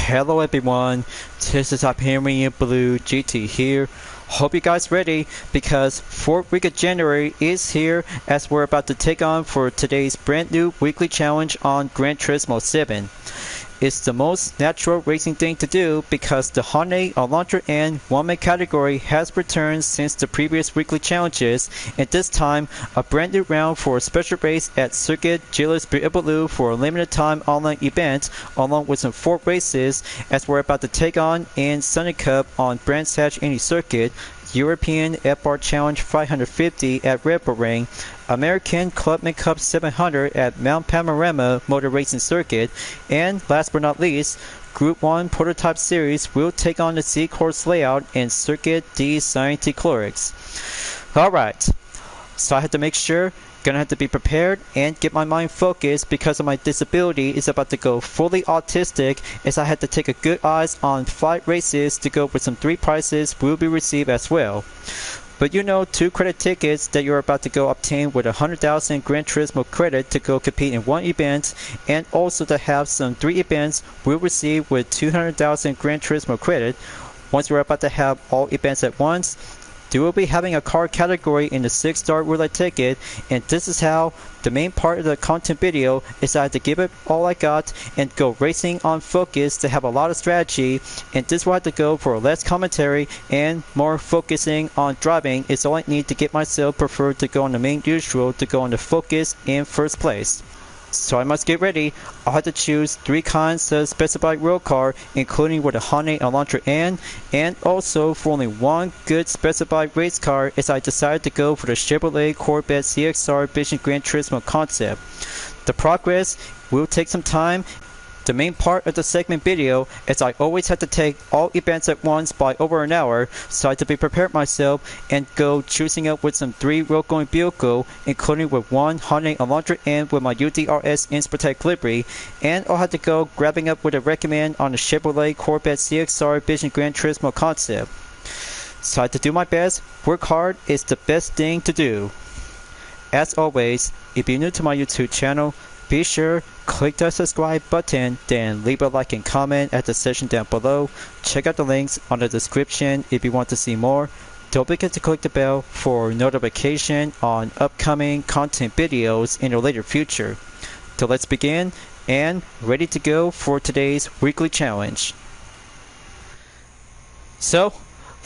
Hello everyone, this is Hyperion-Blue-GT here. Hope you guys ready because 4th week of January is here as we're about to take on for today's brand new weekly challenge on Gran Turismo 7. It's the most natural racing thing to do because the Hyundai, Elantra, and one-man category has returned since the previous weekly challenges, and this time a brand new round for a special race at Circuit Gillies-Villeneuve for a limited time online event along with some 4 races as we're about to take on in Sainte-Croix on Brands Hatch Indy Circuit, European FR Challenge 550 at Red Bull Ring, American Clubman Cup 700 at Mount Panorama Motor Racing Circuit, and last but not least, Group 1 Prototype Series will take on the C-Course layout in Circuit de Sainte-Croix. Alright, so I had to make sure, gonna have to be prepared and get my mind focused because of my disability is about to go fully autistic as I had to take a good eyes on 5 races to go with some 3 prizes will be received as well. But you know, 2 credit tickets that you're about to go obtain with 100,000 Gran Turismo credit to go compete in 1 event, and also to have some 3 events we'll receive with 200,000 Gran Turismo credit. Once we're about to have all events at once, they will be having a car category in the CX.R Roulette ticket, and this is how the main part of the content video is I had to give it all I got and go racing on focus to have a lot of strategy, and this will have to go for less commentary and more focusing on driving is all I need to get myself preferred to go on the main usual to go on the focus in first place. So I must get ready. I'll have to choose 3 kinds of specified road car, including with a Hyundai Elantra and also for only 1 good specified race car as I decided to go for the Chevrolet Corvette CX.R Vision Gran Turismo concept. The progress will take some time. The main part of the segment video is I always have to take all events at once by over an hour, so I had to be prepared myself and go choosing up with some 3 road going vehicle, including with 1 Hyundai Elantra and with my U.D.R.S INSport livery, and I'll have to go grabbing up with a recommend on the Chevrolet Corvette CX.R Vision Gran Turismo concept. So I had to do my best. Work hard is the best thing to do. As always, if you're new to my YouTube channel, be sure click the subscribe button, then leave a like and comment at the section down below. Check out the links on the description if you want to see more. Don't forget to click the bell for notification on upcoming content videos in the later future. So let's begin and ready to go for today's weekly challenge. So,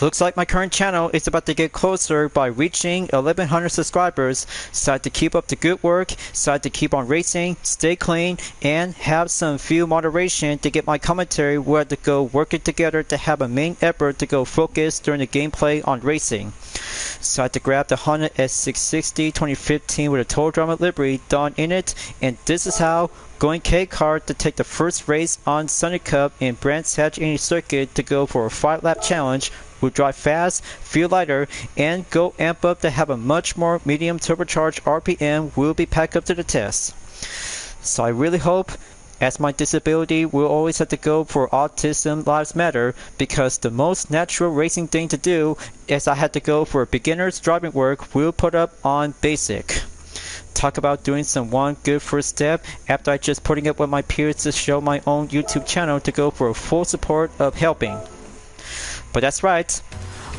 looks like my current channel is about to get closer by reaching 1100 subscribers, so I had to keep up the good work, so I had to keep on racing, stay clean, and have some few moderation to get my commentary. We had to go working together to have a main effort to go focus during the gameplay on racing. So I had to grab the Honda S660 2015 with a total drama livery done in it, and this is how going K-Kart to take the first race on Sainte-Croix in Brands Hatch Indy Circuit to go for a 5-lap challenge. We'll drive fast, feel lighter, and go amp up to have a much more medium turbocharged RPM will be packed up to the test. So I really hope, as my disability will always have to go for Autism Lives Matter, because the most natural racing thing to do is I had to go for beginner's driving work we'll put up on basic. Talk about doing some 1 good first step after I just putting up with my peers to show my own YouTube channel to go for full support of helping. But that's right,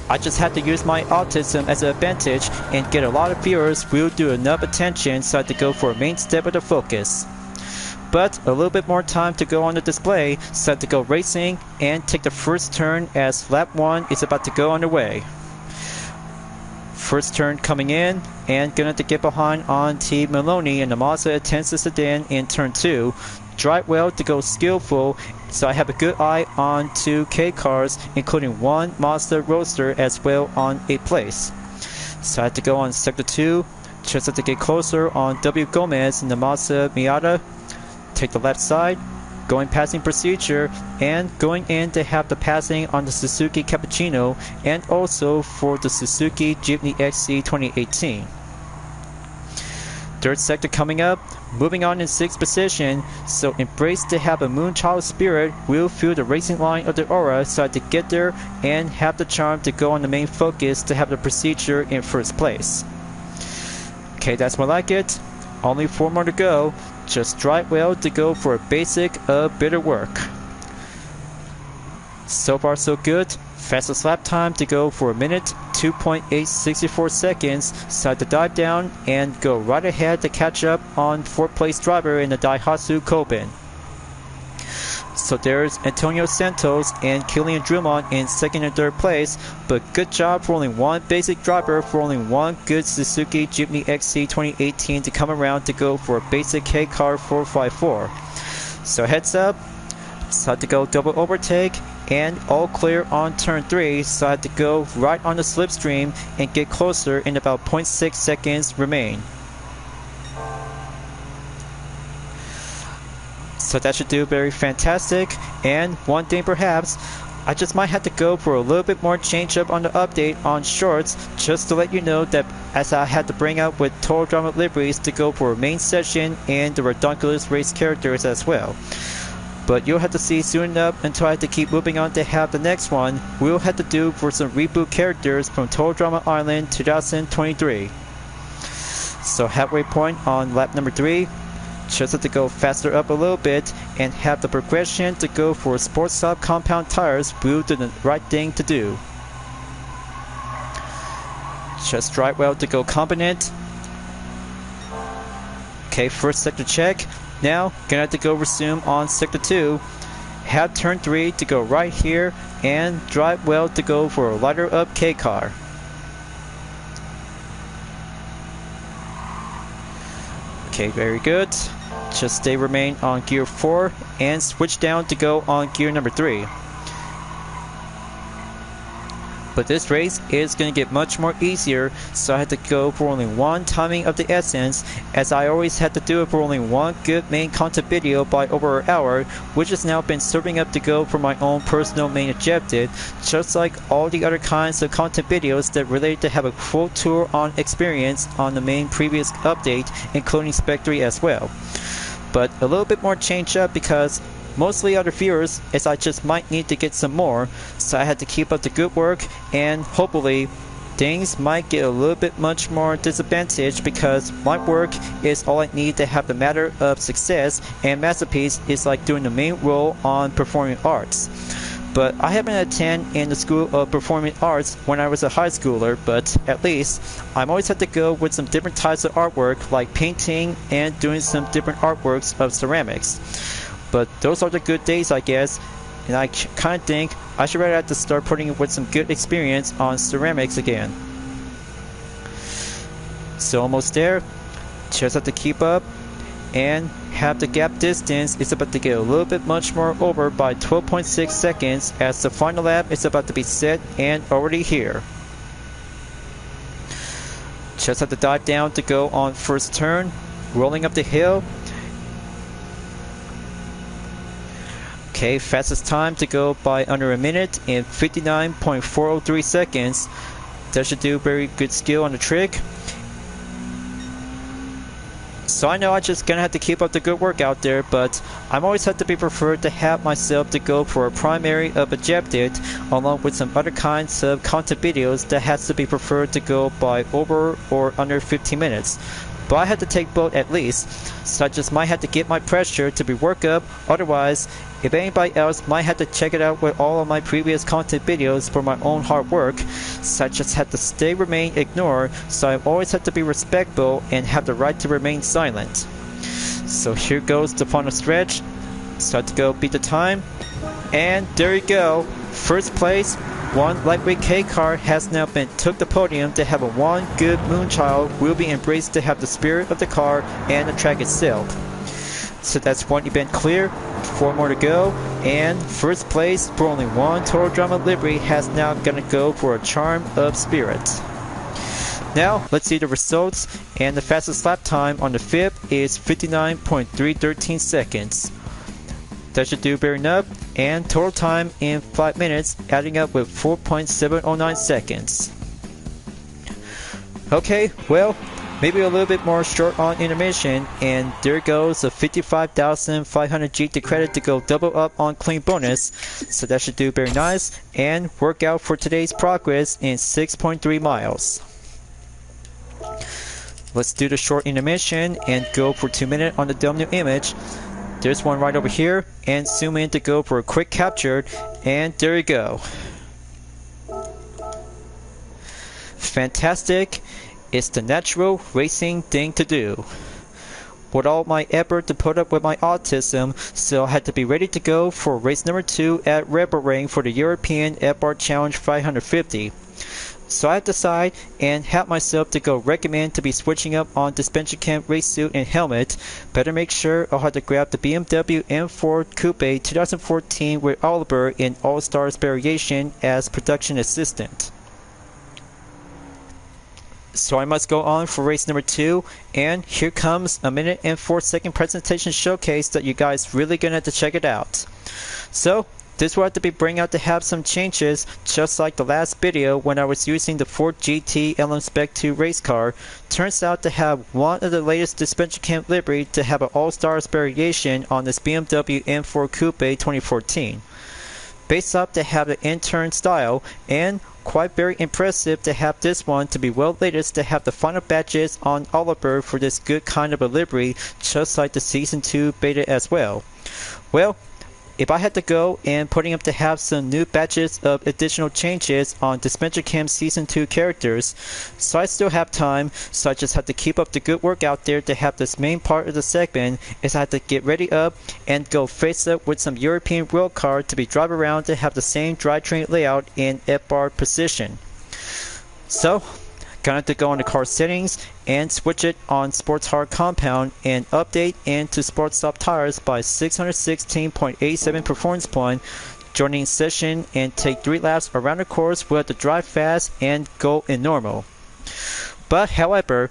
I just had to use my autism as an advantage and get a lot of viewers will do enough attention, so I had to go for a main step of the focus. But a little bit more time to go on the display, so I had to go racing and take the first turn as lap 1 is about to go underway. First turn coming in, and gonna have to get behind on T. Maloney in the Mazda Atenza sedan in turn 2. Drive well to go skillful, so I have a good eye on 2 K-cars, including 1 Mazda Roadster as well on 8th place. So I had to go on sector 2, just have to get closer on W. Gomez in the Mazda Miata. Take the left side, going passing procedure, and going in to have the passing on the Suzuki Cappuccino and also for the Suzuki Jimny XC 2018. Third sector coming up, moving on in 6th position, so embrace to have a Moonchild spirit will feel the racing line of the aura, so I had to get there and have the charm to go on the main focus to have the procedure in first place. Okay, that's more like it. Only 4 more to go. Just drive well to go for a basic of bitter work. So far so good. Fastest lap time to go for a minute, 2.864 seconds. Decide to dive down and go right ahead to catch up on 4th place driver in the Daihatsu Coupe. So there's Antonio Santos and Killian Drummond in 2nd and 3rd place, but good job for only one basic driver for only one good Suzuki Jimny XC 2018 to come around to go for a basic K-Car 454. So heads up, decide to go double overtake and all clear on turn 3, so I had to go right on the slipstream and get closer in about 0.6 seconds remain. So that should do very fantastic. And one thing perhaps, I just might have to go for a little bit more change up on the update on shorts, just to let you know that as I had to bring out with Total Drama liveries to go for a main session and the Redonkulous race characters as well. But you'll have to see soon enough until I have to keep moving on to have the next one. We'll have to do for some reboot characters from Total Drama Island 2023. So halfway point on lap number 3. Just have to go faster up a little bit and have the progression to go for Sports Stop compound tires will do the right thing to do. Just drive well to go competent. Okay, first sector check. Now, gonna have to go resume on sector 2. Have turn 3 to go right here and drive well to go for a lighter up K-Car. Okay, very good. Just stay remain on gear 4 and switch down to go on gear number 3. But this race is going to get much more easier, so I had to go for only one timing of the essence, as I always had to do it for only one good main content video by over an hour, which has now been serving up to go for my own personal main objective, just like all the other kinds of content videos that relate to have a full tour on experience on the main previous update, including Spectre as well. But a little bit more change up because mostly other viewers, as I just might need to get some more, so I had to keep up the good work, and hopefully things might get a little bit much more disadvantaged because my work is all I need to have the matter of success, and Masterpiece is like doing the main role on performing arts. But I haven't attended in the School of Performing Arts when I was a high schooler, but at least I'm always had to go with some different types of artwork like painting and doing some different artworks of ceramics. But those are the good days, I guess, and I kind of think I should rather have to start putting with some good experience on ceramics again. So almost there, just have to keep up and have the gap distance is about to get a little bit much more over by 12.6 seconds as the final lap is about to be set and already here. Just have to dive down to go on first turn, rolling up the hill. Okay, fastest time to go by under a minute in 59.403 seconds. That should do very good skill on the trick. So I know I'm just gonna have to keep up the good work out there, but I'm always had to be preferred to have myself to go for a primary of objective along with some other kinds of content videos that has to be preferred to go by over or under 15 minutes. But I had to take both at least, so I just might have to get my pressure to be work up, otherwise if anybody else might have to check it out with all of my previous content videos for my own hard work, so I just had to remain ignore, so I always have to be respectful and have the right to remain silent. So here goes the final stretch, so I have to go beat the time, and there you go, first place. One lightweight K-Car has now been took the podium to have a one good Moonchild will be embraced to have the spirit of the car and the track itself. So that's one event clear, 4 more to go, and first place for only one Total Drama livery has now gonna go for a Charm of Spirit. Now let's see the results, and the fastest lap time on the 5th is 59.313 seconds. That should do very enough, and total time in 5 minutes adding up with 4.709 seconds. Okay, well, maybe a little bit more short on intermission, and there goes a 55,500 GT credit to go double up on clean bonus, so that should do very nice, and work out for today's progress in 6.3 miles. Let's do the short intermission and go for 2 minutes on the thumbnail image. There's one right over here, and zoom in to go for a quick capture, and there you go. Fantastic. It's the natural racing thing to do. With all my effort to put up with my autism, so I had to be ready to go for race number 2 at Red Bull Ring for the European F.R. Challenge 550. So I decide and help myself to go recommend to be switching up on Disventure Camp race suit and helmet. Better make sure I'll have to grab the BMW M4 Coupe 2014 with Oliver in All-Stars variation as production assistant. So I must go on for race number 2, and here comes a 1:04 presentation showcase that you guys really gonna have to check it out. So this will have to be bring out to have some changes, just like the last video when I was using the Ford GT LM Spec 2 race car. Turns out to have one of the latest Disventure Camp livery to have an All-Stars variation on this BMW M4 Coupe 2014. Based up to have the intern style, and quite very impressive to have this one to be well latest to have the final badges on Oliver for this good kind of a livery, just like the Season 2 beta as well. Well, if I had to go and putting up to have some new batches of additional changes on Disventure Camp Season 2 characters, so I still have time, so I just have to keep up the good work out there to have this main part of the segment, is I have to get ready up and go face up with some European road car to be drive around to have the same drivetrain layout in F.R. position. So, gonna have to go into car settings and switch it on sports hard compound and update into sports soft tires by 616.87 performance point, joining session and take 3 laps around the course. We'll have to drive fast and go in normal. But however,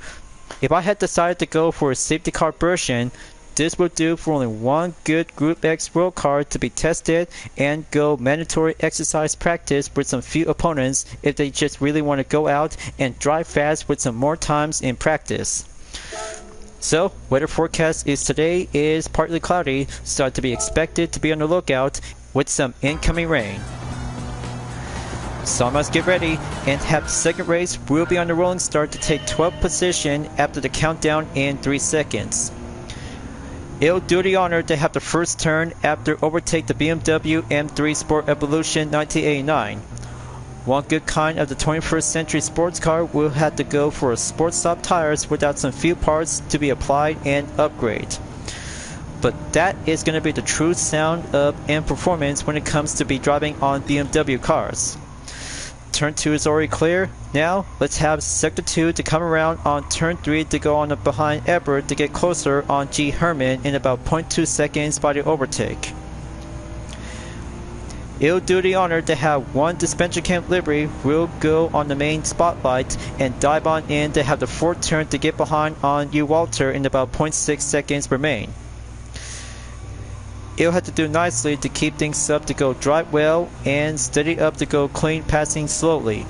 if I had decided to go for a safety car version, this will do for only one good Group X road car to be tested and go mandatory exercise practice with some few opponents if they just really want to go out and drive fast with some more times in practice. So, weather forecast is today is partly cloudy, so to be expected to be on the lookout with some incoming rain. So I must get ready and have the second race will be on the rolling start to take 12th position after the countdown in 3 seconds. It'll do the honor to have the first turn after overtake the BMW M3 Sport Evolution 1989. One good kind of the 21st century sports car will have to go for a sports soft tires without some few parts to be applied and upgrade. But that is going to be the true sound of and performance when it comes to be driving on BMW cars. Turn 2 is already clear. Now let's have sector 2 to come around on turn 3 to go on behind Ebert to get closer on G. Herman in about 0.2 seconds by the overtake. It'll do the honor to have one Disventure Camp livery will go on the main spotlight and dive on in to have the 4th turn to get behind on U. Walter in about 0.6 seconds remain. It'll have to do nicely to keep things up to go drive well and steady up to go clean passing slowly.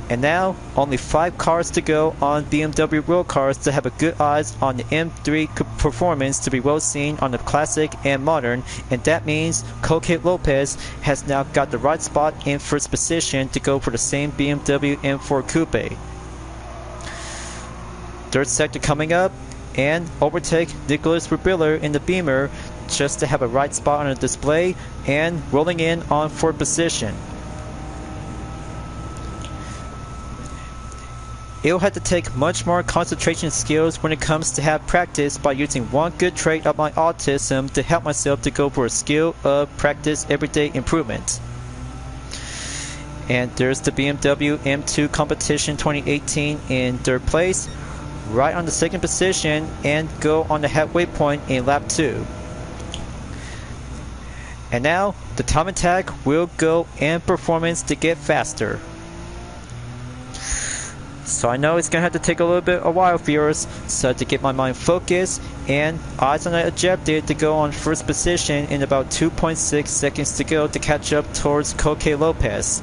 And now only 5 cars to go on BMW road cars to have a good eyes on the M3 performance to be well seen on the classic and modern, and that means Coque Lopez has now got the right spot in first position to go for the same BMW M4 Coupe. 3rd sector coming up and overtake Nicholas Rubiller in the Beamer just to have a right spot on the display and rolling in on 4th position. It'll have to take much more concentration skills when it comes to have practice by using one good trait of my autism to help myself to go for a skill of practice everyday improvement. And there's the BMW M2 Competition 2018 in 3rd place, right on the 2nd position, and go on the halfway point in lap 2. And now the time attack will go and performance to get faster. So I know it's gonna have to take a little bit a while, viewers, so to get my mind focused and eyes on the objective to go on 1st position in about 2.6 seconds to go to catch up towards Coque Lopez.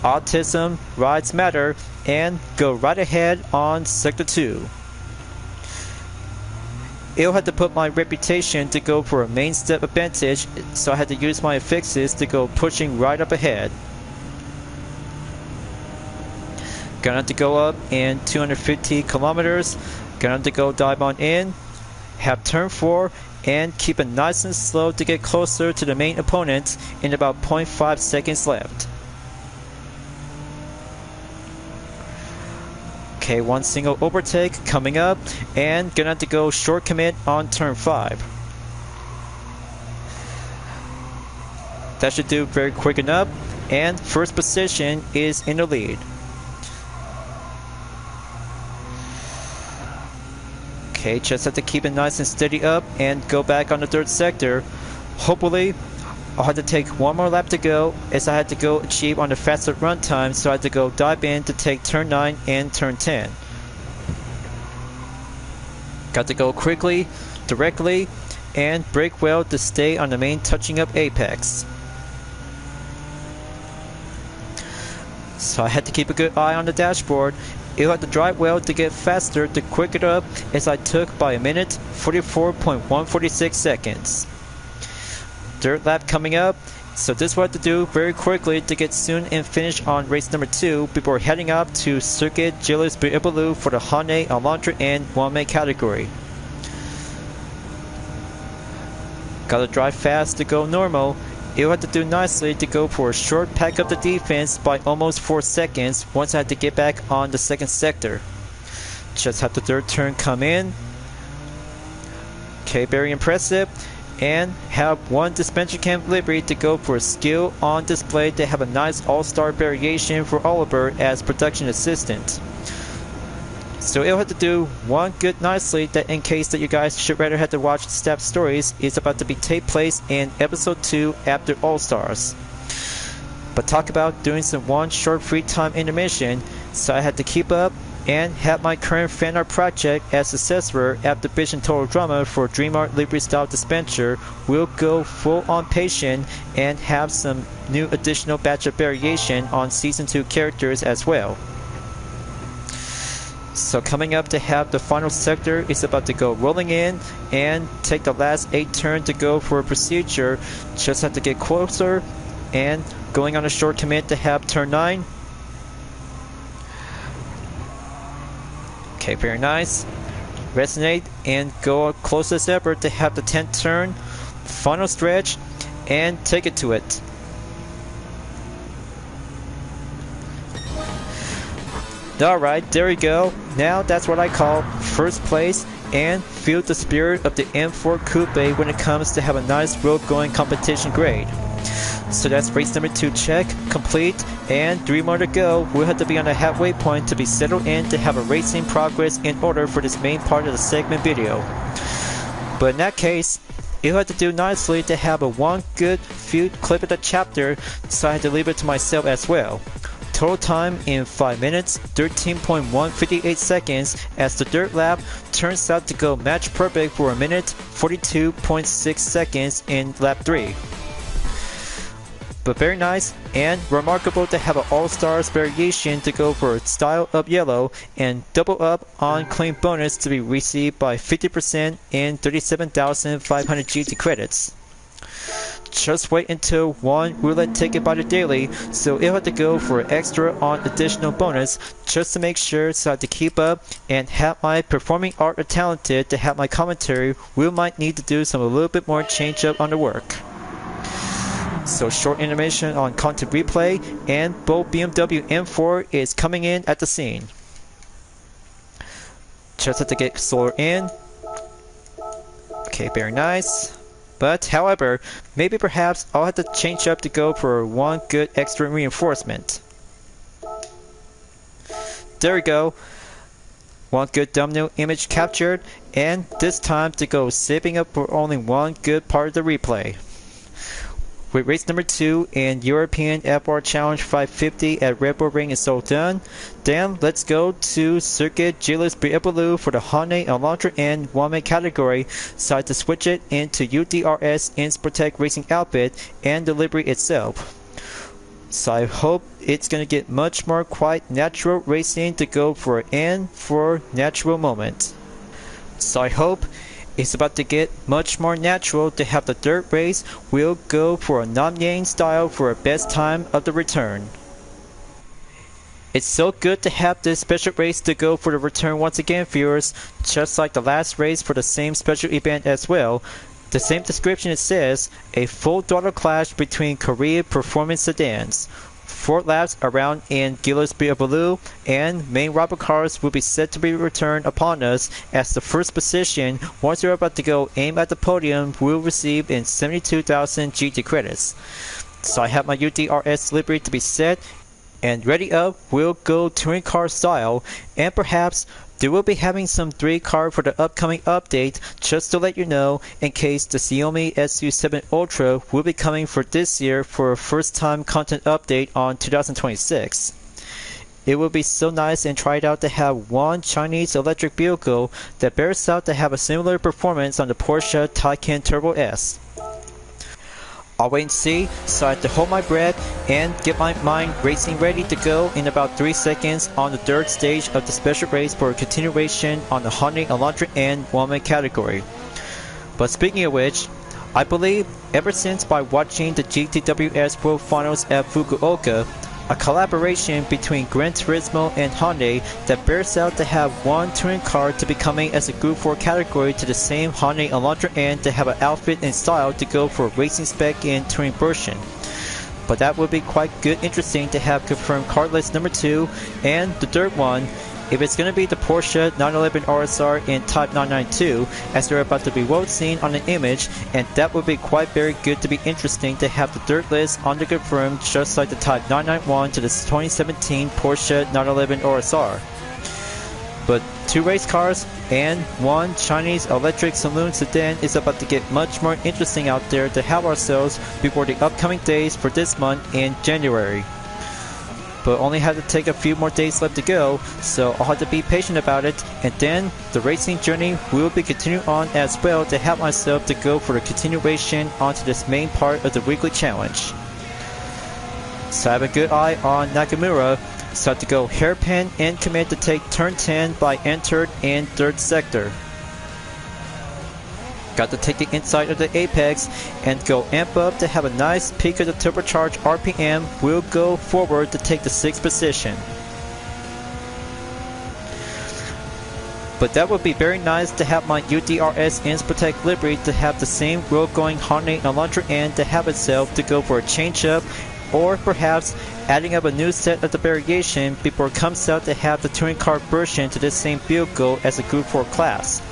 Autism rides matter and go right ahead on sector 2. It'll have to put my reputation to go for a main step advantage, so I had to use my affixes to go pushing right up ahead. Gonna have to go up in 250 kilometers. Gonna have to go dive on in have turn 4 and keep it nice and slow to get closer to the main opponent in about 0.5 seconds left. Okay, one single overtake coming up, and gonna have to go short commit on turn 5. That should do very quick enough, and first position is in the lead. Okay, just have to keep it nice and steady up and go back on the third sector. Hopefully, I'll have to take one more lap to go, as I had to go achieve on the faster run time, so I had to go dive in to take turn 9 and turn 10. Got to go quickly, directly, and brake well to stay on the main touching up apex. So I had to keep a good eye on the dashboard. You'll have to drive well to get faster to quick it up, as I took by a minute 44.146 seconds. Third lap coming up, so this is what I have to do very quickly to get soon and finish on race number 2 before heading up to Circuit Gillies-Villeneuve for the Hyundai, Elantra, and one-man category. Gotta drive fast to go normal. You'll have to do nicely to go for a short pack up the defense by almost 4 seconds once I had to get back on the second sector. Just have the third turn come in. Okay, very impressive. And have one Disventure Cam livery to go for a skill on display to have a nice all-star variation for Oliver as production assistant. So it'll have to do one good nicely, that in case that you guys should rather have to watch the staff stories, is about to be take place in episode 2 after All Stars. But talk about doing some one short free time intermission, so I had to keep up and have my current fan art project as successor after Vision Total Drama for Dream Art Livery Style Disventure will go full on patient and have some new additional batch of variation on Season 2 characters as well. So coming up to have the final sector is about to go rolling in and take the last 8 turns to go for a procedure. Just have to get closer and going on a short commit to have turn 9. Okay, very nice. Resonate and go close as ever to have the 10th turn, final stretch, and take it to it. Alright, there we go. Now that's what I call first place, and feel the spirit of the M4 Coupe when it comes to have a nice road going competition grade. So that's race number 2 check, complete, and 3 more to go. We'll have to be on a halfway point to be settled in to have a racing progress in order for this main part of the segment video. But in that case, you'll have to do nicely to have a one good few clip of the chapter, so I had to leave it to myself as well. Total time in 5 minutes, 13.158 seconds, as the dirt lap turns out to go match perfect for a minute, 42.6 seconds in lap 3. But very nice and remarkable to have an all-stars variation to go for style up yellow and double up on claim bonus to be received by 50% and 37,500 GT credits. Just wait until one roulette ticket by the daily, so it'll have to go for extra on additional bonus just to make sure, so I have to keep up and have my performing art or talented to have my commentary. We might need to do some a little bit more change up on the work. So short animation on content replay, and both BMW M4 is coming in at the scene. Just have to get slower in. Okay, very nice. But however, maybe perhaps I'll have to change up to go for one good extra reinforcement. There we go. One good thumbnail image captured, and this time to go saving up for only one good part of the replay. With race number 2 in European FR Challenge 550 at Red Bull Ring is all done, then let's go to Circuit Gillies-Villeneuve for the Hyundai, Elantra, and one-man category, so I had to switch it into U.D.R.S iNSport racing outfit and the livery itself. So I hope it's gonna get much more quite natural racing to go for an end for natural moment. So I hope it's about to get much more natural to have the dirt race. We'll go for a Nam-Yang style for a best time of the return. So coming up to have the final sector is about to go rolling in and take the last 8 turns to go for a short pack up the defense by almost 4 seconds once I had to get back on the second sector. Just have the third turn come in. Okay, very nice. And have one Disventure Cam livery to go for a skill on display to have a nice all-star variation for Oliver as production assistant. So it'll have to do one good nicely to have the first place, and feel the spirit of the M4 Coupe when it comes to have a nice road going competition grade. So It's so good to have this special race to go for the return once again, viewers, just like the last race for the same special event as well. The same description it says, a full throttle clash between Korean performance sedans. 4 laps around in Gillies-Villeneuve, and main rival cars will be set to be returned upon us as the first position, once you're about to go aim at the podium, will receive in 72,000 GT credits. So I have my U.D.R.S livery to be set and ready up. We'll go touring car style, and perhaps they will be having some 3 car for the upcoming update, just to let you know, in case the Xiaomi SU7 Ultra will be coming for this year for a first time content update on 2026. It would be so nice and tried out to have one Chinese electric vehicle that bears out to have a similar performance on the Porsche Taycan Turbo S. I'll wait and see, so I have to hold my breath and get my mind racing ready to go in about 3 seconds on the 3rd stage of the special race for a continuation on the Hyundai Elantra and woman category. But speaking of which, I believe ever since by watching the GTWS World Finals at Fukuoka, a collaboration between Gran Turismo and Hyundai that bears out to have one touring car to be coming as a Group 4 category to the same Hyundai Elantra and to have an outfit and style to go for racing spec and touring version. But that would be quite good interesting to have confirmed car list number 2 and the 3rd one, if it's going to be the Porsche 911 RSR in Type 992, as they're about to be well seen on an image, and that would be quite very good to be interesting to have the 3rd list under confirmed, just like the Type 991 to the 2017 Porsche 911 RSR. But 2 race cars and 1 Chinese electric saloon sedan is about to get much more interesting out there to have ourselves before the upcoming days for this month in January. But only have to take a few more days left to go, so I'll have to be patient about it, and then the racing journey will be continuing on as well to help myself to go for the continuation onto this main part of the weekly challenge. So I have a good eye on Nakamura, so I have to go hairpin and commit to take turn 10 by entered in 3rd sector. Got to take the inside of the apex and go amp up to have a nice peak of the turbocharged RPM. We'll go forward to take the 6th position. But that would be very nice to have my U.D.R.S Inspotec livery to have the same road going Hyundai Elantra and to have itself to go for a change up, or perhaps adding up a new set of the variation before it comes out to have the touring car version to this same vehicle as a Group 4 class.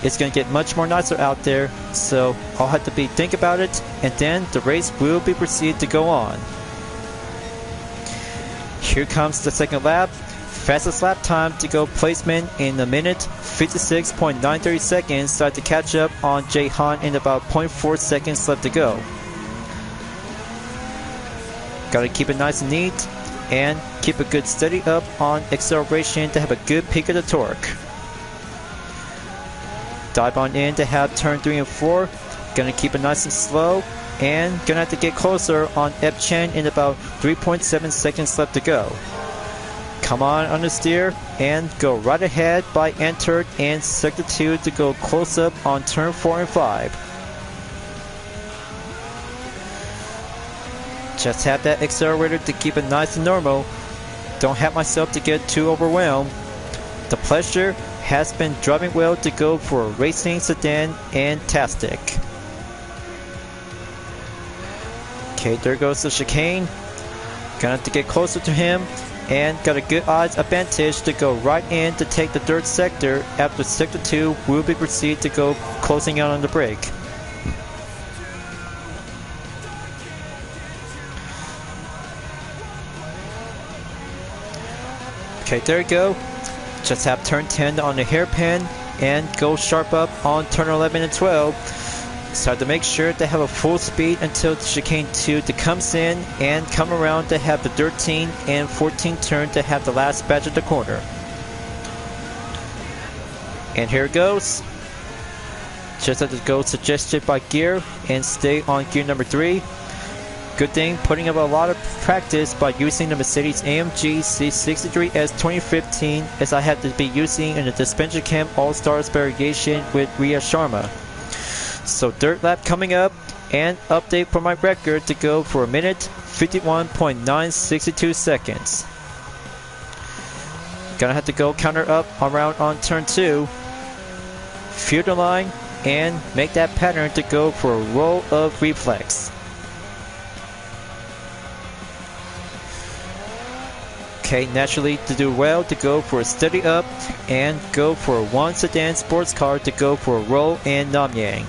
It's going to get much more nicer out there, so I'll have to think about it, and then the race will be proceeded to go on. Here comes the 2nd lap. Fastest lap time to go placement in a minute, 56.930 seconds, so I have to catch up on Jay Han in about 0.4 seconds left to go. Gotta keep it nice and neat, and keep a good steady up on acceleration to have a good peak of the torque. Dive on in to have turn 3 and 4. Gonna keep it nice and slow, and gonna have to get closer on Ep Chen in about 3.7 seconds left to go. Come on understeer and go right ahead by entered in sector 2 to go close up on turn 4 and 5. Just have that accelerator to keep it nice and normal. Don't have myself to get too overwhelmed. The pleasure has been driving well to go for a racing sedan and tastic. Okay, there goes the chicane. Gonna have to get closer to him, and got a good odds advantage to go right in to take the 3rd sector. After sector 2 will be proceed to go closing out on the brake. Okay, there you go. Just have turn 10 on the hairpin and go sharp up on turn 11 and 12. So I have to make sure to have a full speed until the chicane 2 to comes in and come around to have the 13 and 14 turn to have the last batch of the corner. And here it goes. Just have to go suggested by gear and stay on gear number 3. Good thing putting up a lot of practice by using the Mercedes-AMG C63S 2015, as I had to be using in the Disventure Camp All-Stars variation with Rhea Sharma. So 3rd lap coming up, and update for my record to go for a minute 51.962 seconds. Gonna have to go counter up around on turn 2. Feel the line and make that pattern to go for a roll of reflex. Okay, naturally to do well to go for a steady up and go for a 1 sedan sports car to go for a roll and Namyang.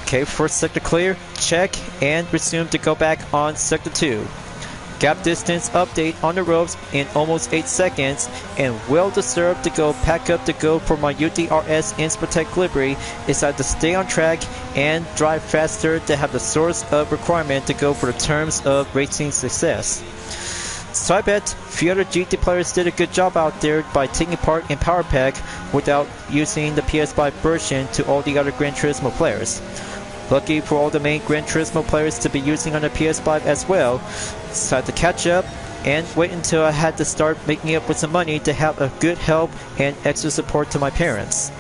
Okay, first sector clear, check, and resume to go back on sector 2. Gap distance update on the ropes in almost 8 seconds, and well deserved to go pack up to go for my U.D.R.S iNSport livery is I have to stay on track and drive faster to have the source of requirement to go for the terms of racing success. So I bet few other GT players did a good job out there by taking part in Power Pack without using the PS5 version to all the other Gran Turismo players. Lucky for all the main Gran Turismo players to be using on the PS5 as well, so I had to catch up and wait until I had to start making up with some money to have a good help and extra support to my parents.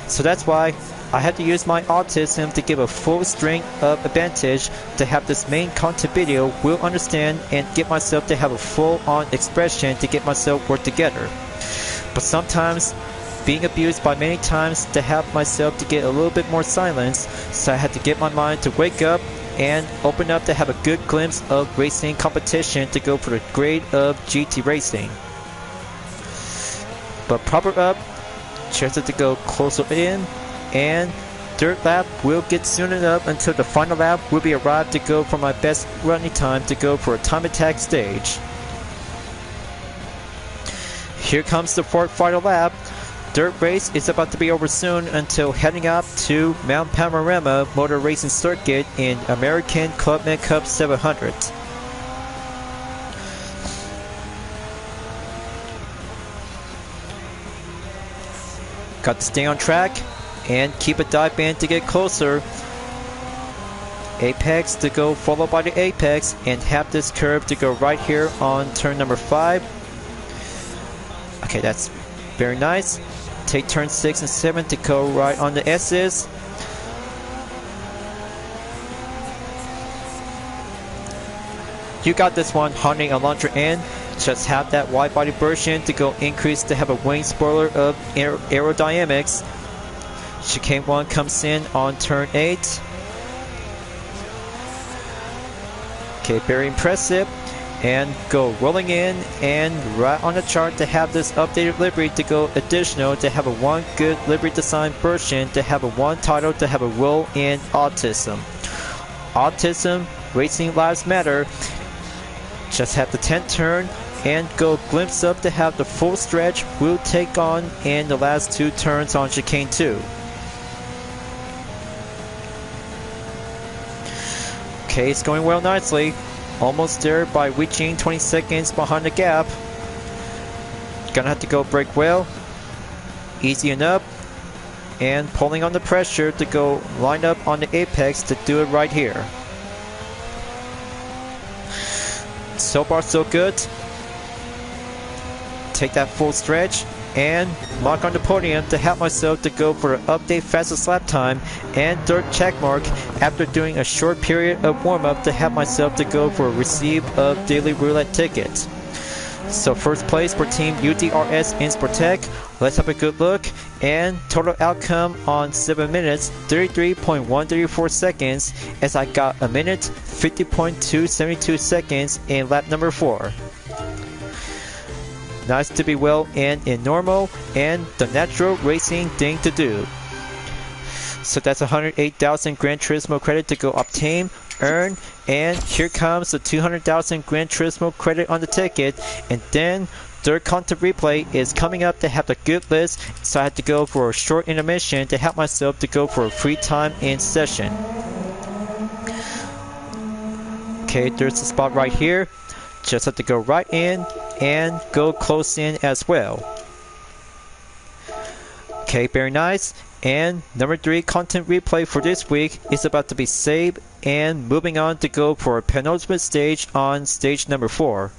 So that's why I had to use my autism to give a full string of advantage to have this main content video will understand and get myself to have a full-on expression to get myself work together. But sometimes being abused by many times to have myself to get a little bit more silence, so I had to get my mind to wake up and open up to have a good glimpse of racing competition to go for the grade of GT racing. But proper up, chances to go closer in, and third lap will get soon enough until the final lap will be arrived to go for my best running time to go for a time attack stage. Here comes the fourth final lap. Dirt race is about to be over soon until heading up to Mount Panorama Motor Racing Circuit in American Clubman Cup 700. Got to stay on track and keep a dive band to get closer. Apex to go followed by the apex and have this curve to go right here on turn number 5. Okay, that's very nice. Take turn 6 and 7 to go right on the S's. You got this one, Hyundai Elantra in. Just have that wide body version to go increase to have a wing spoiler of aerodynamics. Chicane 1 comes in on turn 8. Okay, very impressive. And go rolling in and right on the chart to have this updated livery to go additional to have a 1 good livery design version to have a 1 title to have a roll in autism. Autism, Racing Lives Matter. Just have the 10th turn and go glimpse up to have the full stretch will take on in the last 2 turns on chicane 2. Okay, it's going well nicely. Almost there by reaching 20 seconds behind the gap. Gonna have to go brake well. Easy enough. And pulling on the pressure to go line up on the apex to do it right here. So far so good. Take that full stretch and lock on the podium to help myself to go for an update fastest lap time and third check mark after doing a short period of warm-up to have myself to go for a receive of daily roulette tickets. So first place for team U.D.R.S iNSport. Let's have a good look and total outcome on 7 minutes 33.134 seconds as I got a minute 50.272 seconds in lap number 4. Nice to be well in normal and the natural racing thing to do. So that's 108,000 Gran Turismo credit to go obtain, earn, and here comes the 200,000 Gran Turismo credit on the ticket, and then third content replay is coming up to have the good list, so I had to go for a short intermission to help myself to go for a free time in session. Okay, there's the spot right here. Just have to go right in and go close in as well. Okay, very nice. And number 3 content replay for this week is about to be saved and moving on to go for a penultimate stage on stage number 4.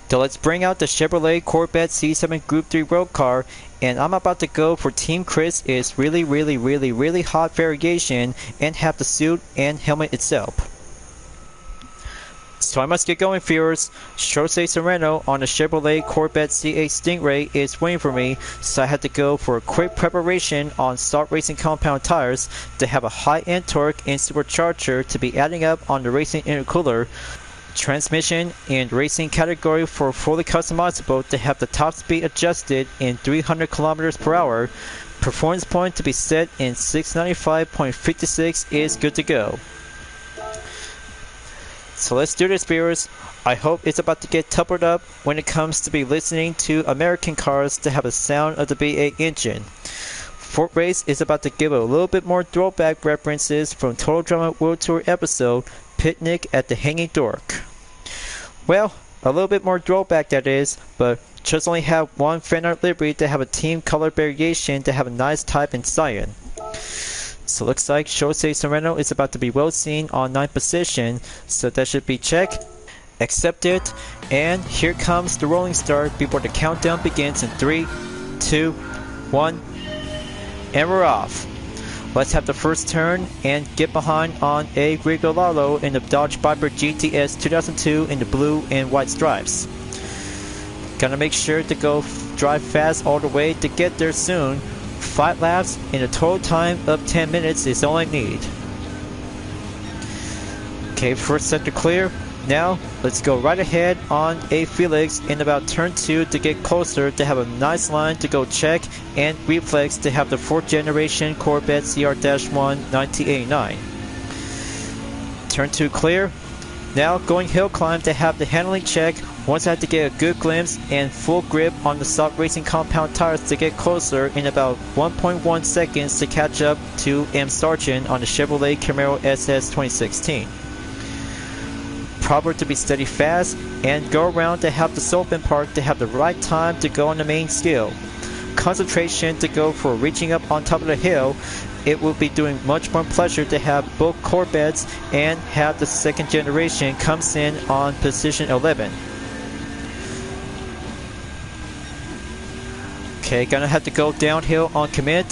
So let's bring out the Chevrolet Corvette C7 Group 3 road car, and I'm about to go for Team Chris is really hot variation and have the suit and helmet itself. So I must get going, viewers. Jose Serrano on the Chevrolet Corvette C8 Stingray is waiting for me, so I had to go for a quick preparation on stock racing compound tires to have a high-end torque and supercharger to be adding up on the racing intercooler. Transmission and racing category for fully customizable to have the top speed adjusted in 300 km per hour. Performance point to be set in 695.56 is good to go. So let's do this, viewers. I hope it's about to get toughened up when it comes to be listening to American cars to have the sound of the V8 engine. Fort Race is about to give a little bit more throwback references from Total Drama World Tour episode Picnic at the Hanging Dork. Well, a little bit more throwback that is, but just only have one fan art livery to have a team color variation to have a nice type in cyan. So looks like Jose Serrano is about to be well seen on 9th position, so that should be checked, accepted, and here comes the rolling start before the countdown begins in 3, 2, 1, and we're off. Let's have the first turn and get behind on a Rigolalo in the Dodge Viper GTS 2002 in the blue and white stripes. Gonna make sure to go drive fast all the way to get there soon. 5 laps and a total time of 10 minutes is all I need. Okay, first sector clear. Now let's go right ahead on a Felix in about turn 2 to get closer to have a nice line to go check and reflex to have the 4th generation Corvette CR-1 1989. Turn 2 clear. Now going hill climb to have the handling check. Once I had to get a good glimpse and full grip on the stock racing compound tires to get closer in about 1.1 seconds to catch up to M. Sargent on the Chevrolet Camaro SS 2016. Proper to be steady fast and go around to have the Sullivan Park to have the right time to go on the main scale. Concentration to go for reaching up on top of the hill. It will be doing much more pleasure to have both Corvettes and have the 2nd generation comes in on position 11. Okay, gonna have to go downhill on commit.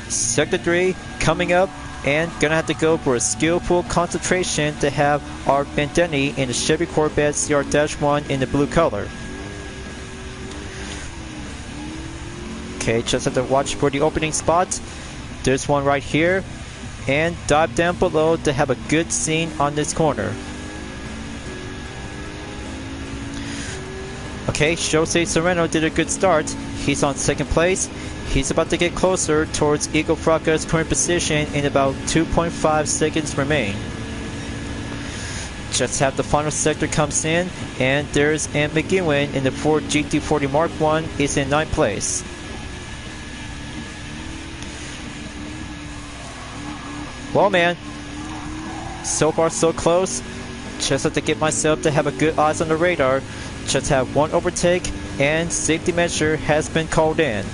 Sector 3 coming up and gonna have to go for a skillful concentration to have our Bandeni in the Chevy Corvette CR-1 in the blue color. Okay, just have to watch for the opening spot. There's one right here and dive down below to have a good scene on this corner. Okay, Jose Serrano did a good start. He's on 2nd place. He's about to get closer towards Eagle Fracca's current position in about 2.5 seconds remain. Just have the final sector comes in and there's M. McGowan in the Ford GT40 Mark I is in 9th place. Well, man, so far so close. Just have to get myself to have a good eyes on the radar. Just have one overtake and safety measure has been called in.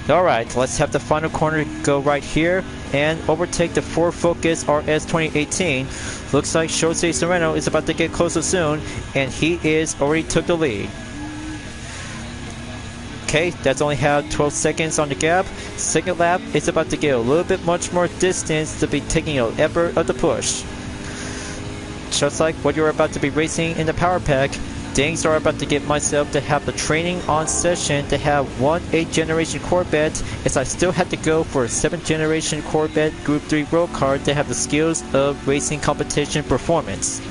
Alright, let's have the final corner go right here and overtake the Ford Focus RS 2018. Looks like Jose Serrano is about to get closer soon and he is already took the lead. Okay, that's only had 12 seconds on the gap. 2nd lap is about to get a little bit much more distance to be taking an effort of the push. Just like what you're about to be racing in the Power Pack, things are about to get myself to have the training on session to have one 8th generation Corvette as I still had to go for a 7th generation Corvette Group 3 road car to have the skills of racing competition performance.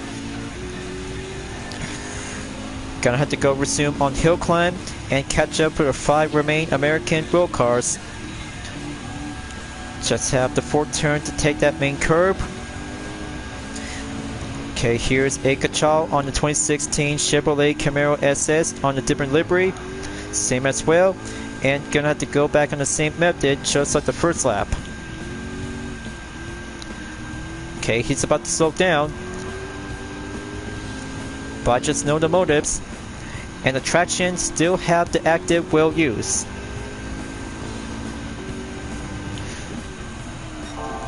Gonna have to go resume on hill climb and catch up for the 5 remaining American road cars. Just have the 4th turn to take that main curb. Okay, here's a Actual on the 2016 Chevrolet Camaro SS on a different livery. Same as well. And gonna have to go back on the same method just like the first lap. Okay, he's about to slow down. But I just know the motives. And the traction still have the active wheel use.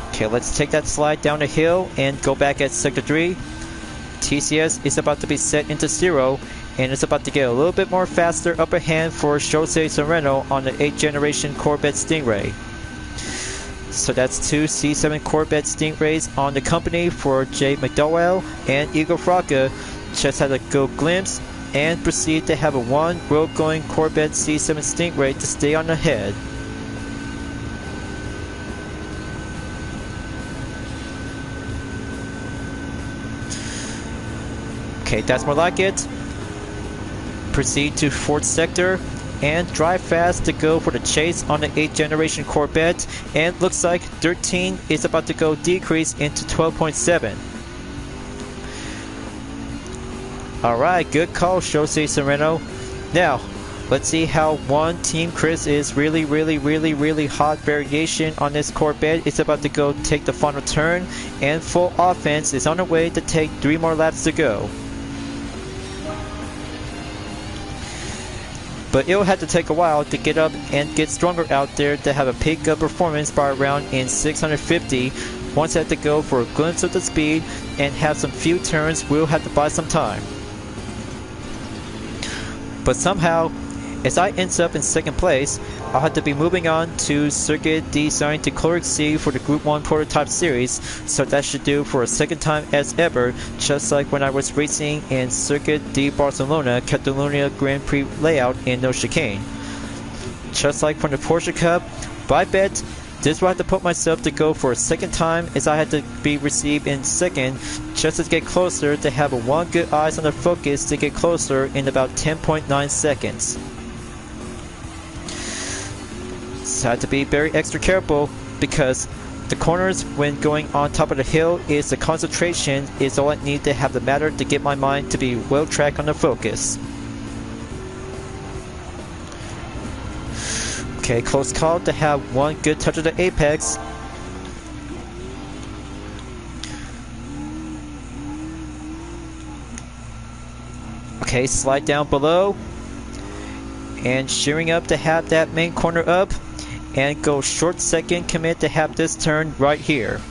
Okay, let's take that slide down the hill and go back at sector 3. TCS is about to be set into 0 and it's about to get a little bit more faster upper hand for Jose Serrano on the 8th generation Corvette Stingray. So that's two C7 Corvette Stingrays on the company for Jay McDowell and Igor Fraka. Just had a go glimpse and proceed to have a one road-going Corvette C7 Stingray to stay on the head. Okay, that's more like it. Proceed to 4th sector and drive fast to go for the chase on the 8th generation Corvette, and looks like 13 is about to go decrease into 12.7. Alright, good call, Jose Sereno. Now, let's see how one Team Chris is really hot variation on this Corvette. It's about to go take the final turn, and full offense is on the way to take 3 more laps to go. But it'll have to take a while to get up and get stronger out there to have a peak of performance by around in 650. Once I have to go for a glimpse of the speed and have some few turns, we'll have to buy some time. But somehow, as I end up in 2nd place, I'll have to be moving on to Circuit D Sainte-Croix for the Group 1 Prototype Series, so that should do for a 2nd time as ever, just like when I was racing in Circuit D Barcelona Catalunya Grand Prix layout in no chicane. Just like from the Porsche Cup, but I bet this will have to put myself to go for a 2nd time, as I had to be received in 2nd just to get closer to have a one good eyes on the focus to get closer in about 10.9 seconds. So I have to be very extra careful, because the corners when going on top of the hill is the concentration is all I need to have the matter to get my mind to be well tracked on the focus. Okay, close call to have one good touch of the apex. Okay, slide down below and shearing up to have that main corner up, and go short 2nd commit to have this turn right here.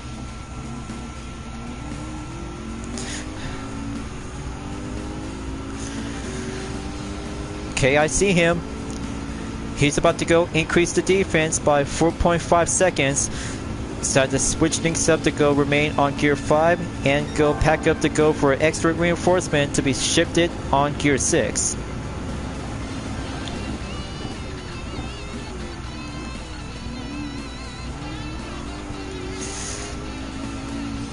Okay, I see him. He's about to go increase the defense by 4.5 seconds. So I have to switch things up to go remain on gear 5 and go pack up to go for extra reinforcement to be shifted on gear 6.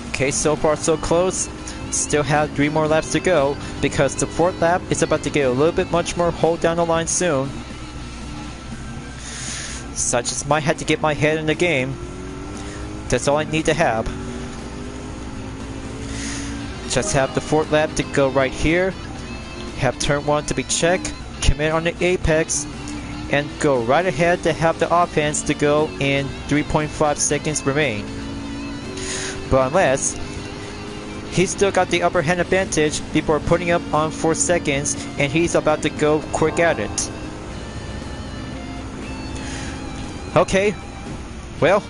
Okay, so far so close. Still have 3 more laps to go, because the 4th lap is about to get a little bit much more hold down the line soon. So I just might have to get my head in the game. That's all I need to have. Just have the 4th lap to go right here. Have turn 1 to be checked. Commit on the apex. And go right ahead to have the offense to go in 3.5 seconds remain. But unless he's still got the upper hand advantage before putting up on 4 seconds, and he's about to go quick at it. Okay, well,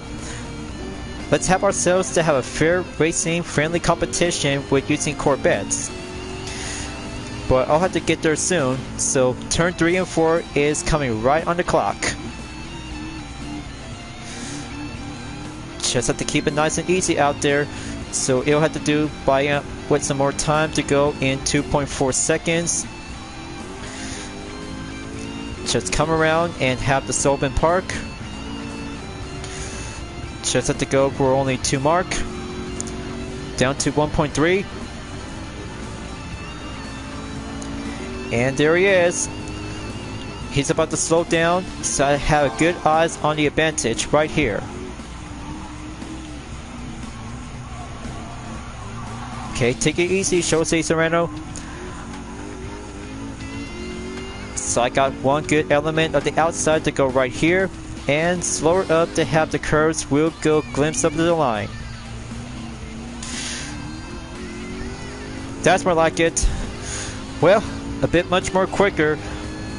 let's have ourselves to have a fair racing friendly competition with using Corvettes. But I'll have to get there soon, so turn 3 and 4 is coming right on the clock. Just have to keep it nice and easy out there, so it'll have to do by with some more time to go in 2.4 seconds. Just come around and have the Sullivan Park. Just have to go for only 2 mark. Down to 1.3. And there he is. He's about to slow down, so I have good eyes on the advantage right here. Okay, take it easy, Jose Sereno. So I got one good element of the outside to go right here, and slower up to have the curves will go glimpse up to the line. That's more like it. Well, a bit much more quicker,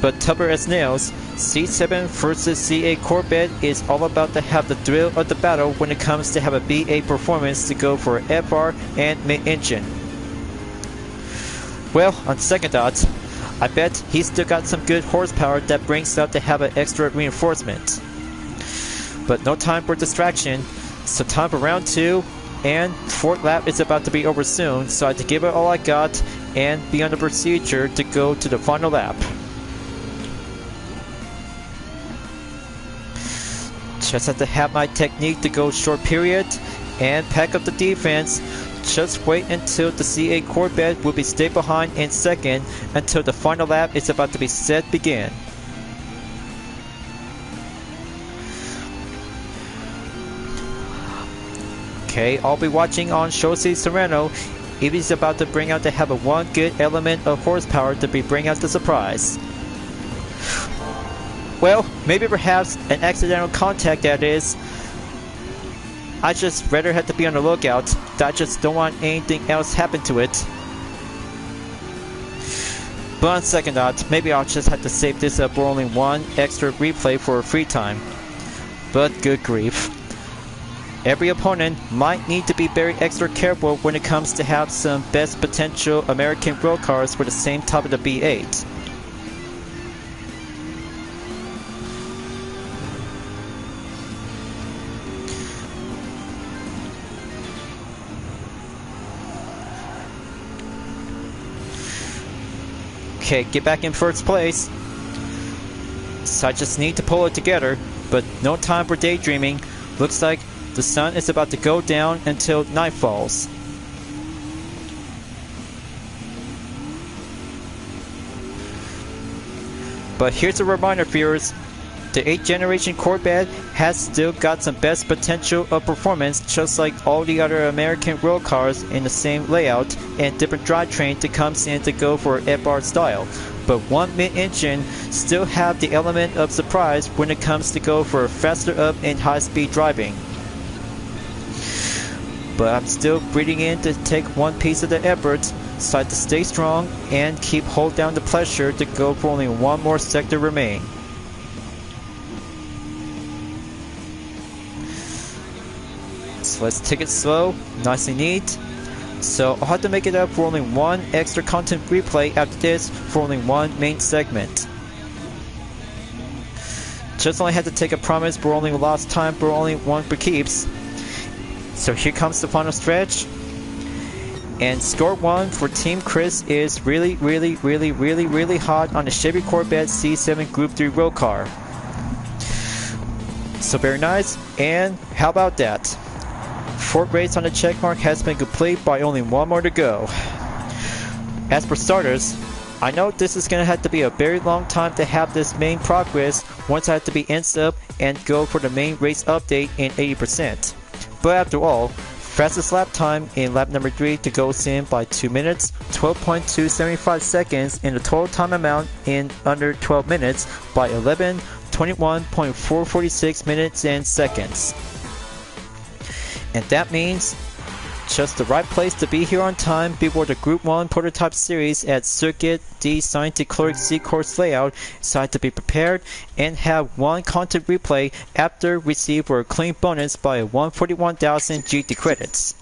but tougher as nails. C7 versus C8 Corvette is all about to have the thrill of the battle when it comes to have a B8 performance to go for FR and mid-engine. Well, on second thoughts, I bet he's still got some good horsepower that brings up to have an extra reinforcement. but no time for distraction. So time for round 2, and fourth lap is about to be over soon, so I had to give it all I got and be on the procedure to go to the final lap. Just have to have my technique to go short period and pack up the defense. Just wait until the C8 Corvette will be stay behind in second until the final lap is about to be set begin. Okay, I'll be watching on Chaussee Serrano if he's about to bring out to have a one good element of horsepower to be bring out the surprise. Well, maybe perhaps an accidental contact, that is. I just rather have to be on the lookout. I just don't want anything else happen to it. But on second thought, maybe I'll just have to save this up for only one extra replay for free time. But good grief. Every opponent might need to be very extra careful when it comes to have some best potential American road cars for the same top of the B8. Okay, get back in first place. So I just need to pull it together, but no time for daydreaming. Looks like the sun is about to go down until night falls. But here's a reminder, viewers. The 8th generation Corvette has still got some best potential of performance, just like all the other American road cars in the same layout and different drivetrain that comes in to go for F.R. style. But one mid-engine still have the element of surprise when it comes to go for faster up and high-speed driving. But I'm still breathing in to take one piece of the effort, so I have to stay strong and keep hold down the pressure to go for only one more sector remain. So let's take it slow, nice and neat. So I'll have to make it up for only one extra content replay after this for only one main segment. Just only had to take a promise for only lost time for only one for keeps. So here comes the final stretch. And score 1 for Team Chris is really hot on the Chevy Corvette C7 Group 3 road car. So very nice, and how about that? Fourth race on the checkmark has been complete by only one more to go. As for starters, I know this is going to have to be a very long time to have this main progress once I have to be ends up and go for the main race update in 80%. But after all, fastest lap time in lap number 3 to go in by 2 minutes, 12.275 seconds in the total time amount in under 12 minutes by 21.446 minutes and seconds. And that means just the right place to be here on time before the Group 1 Prototype Series at Circuit D Sainte-Croix C-Course layout, so I had to be prepared and have one content replay after receive for a clean bonus by 141,000 GT credits.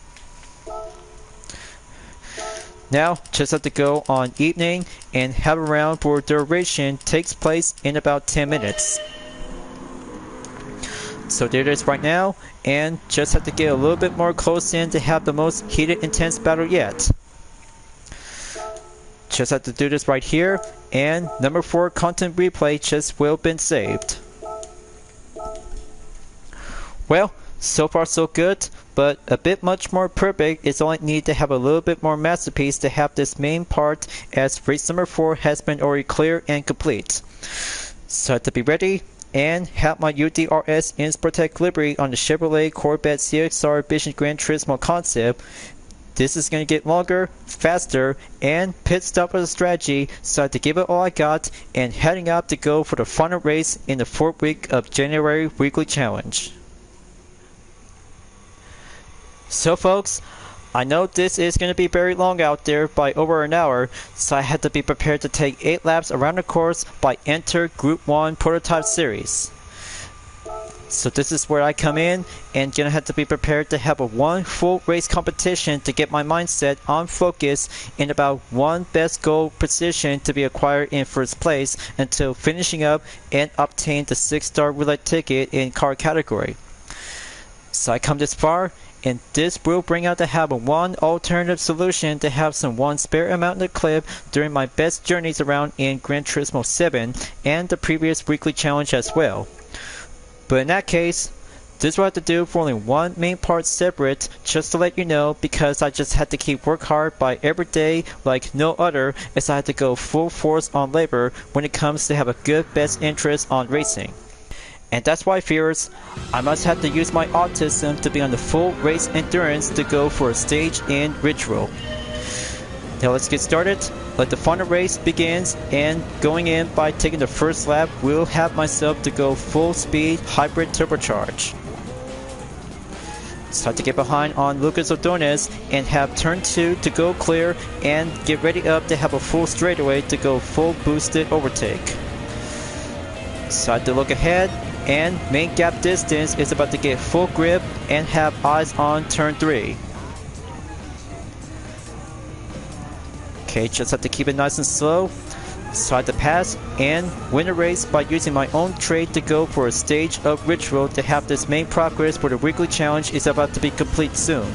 Now, just have to go on evening and have a round for duration takes place in about 10 minutes. So there it is right now, and just have to get a little bit more close in to have the most heated, intense battle yet. Just have to do this right here, and number 4 content replay just will been saved. Well, so far so good, but a bit much more perfect is only need to have a little bit more masterpiece to have this main part, as race number 4 has been already clear and complete. So I have to be ready and have my U.D.R.S. iNSport livery on the Chevrolet Corvette CX.R Vision Gran Turismo concept. This is going to get longer, faster, and pit stop as a strategy, so I have to give it all I got and heading up to go for the final race in the 4th week of January weekly challenge. So folks, I know this is going to be very long out there by over an hour, so I had to be prepared to take 8 laps around the course by Enter Group 1 Prototype Series. So this is where I come in, and gonna have to be prepared to have a one full race competition to get my mindset on focus in about one best goal position to be acquired in first place until finishing up and obtain the 6-star roulette ticket in car category. So I come this far, and this will bring out to have a one alternative solution to have some one spare amount in the clip during my best journeys around in Gran Turismo 7 and the previous weekly challenge as well. But in that case, this will have to do for only one main part separate, just to let you know, because I just had to keep work hard by every day like no other, as I had to go full force on labor when it comes to have a good best interest on racing. And that's why, viewers, I must have to use my autism to be on the full race endurance to go for a stage in ritual. Now let's get started. Let the final race begins, and going in by taking the first lap, will have myself to go full speed hybrid turbocharge. Start to get behind on Lucas Ordonez and have turn 2 to go clear and get ready up to have a full straightaway to go full boosted overtake. Start to look ahead, and main gap distance is about to get full grip and have eyes on turn 3. Okay, just have to keep it nice and slow. Start to pass and win a race by using my own trade to go for a stage of ritual to have this main progress for the weekly challenge is about to be complete soon.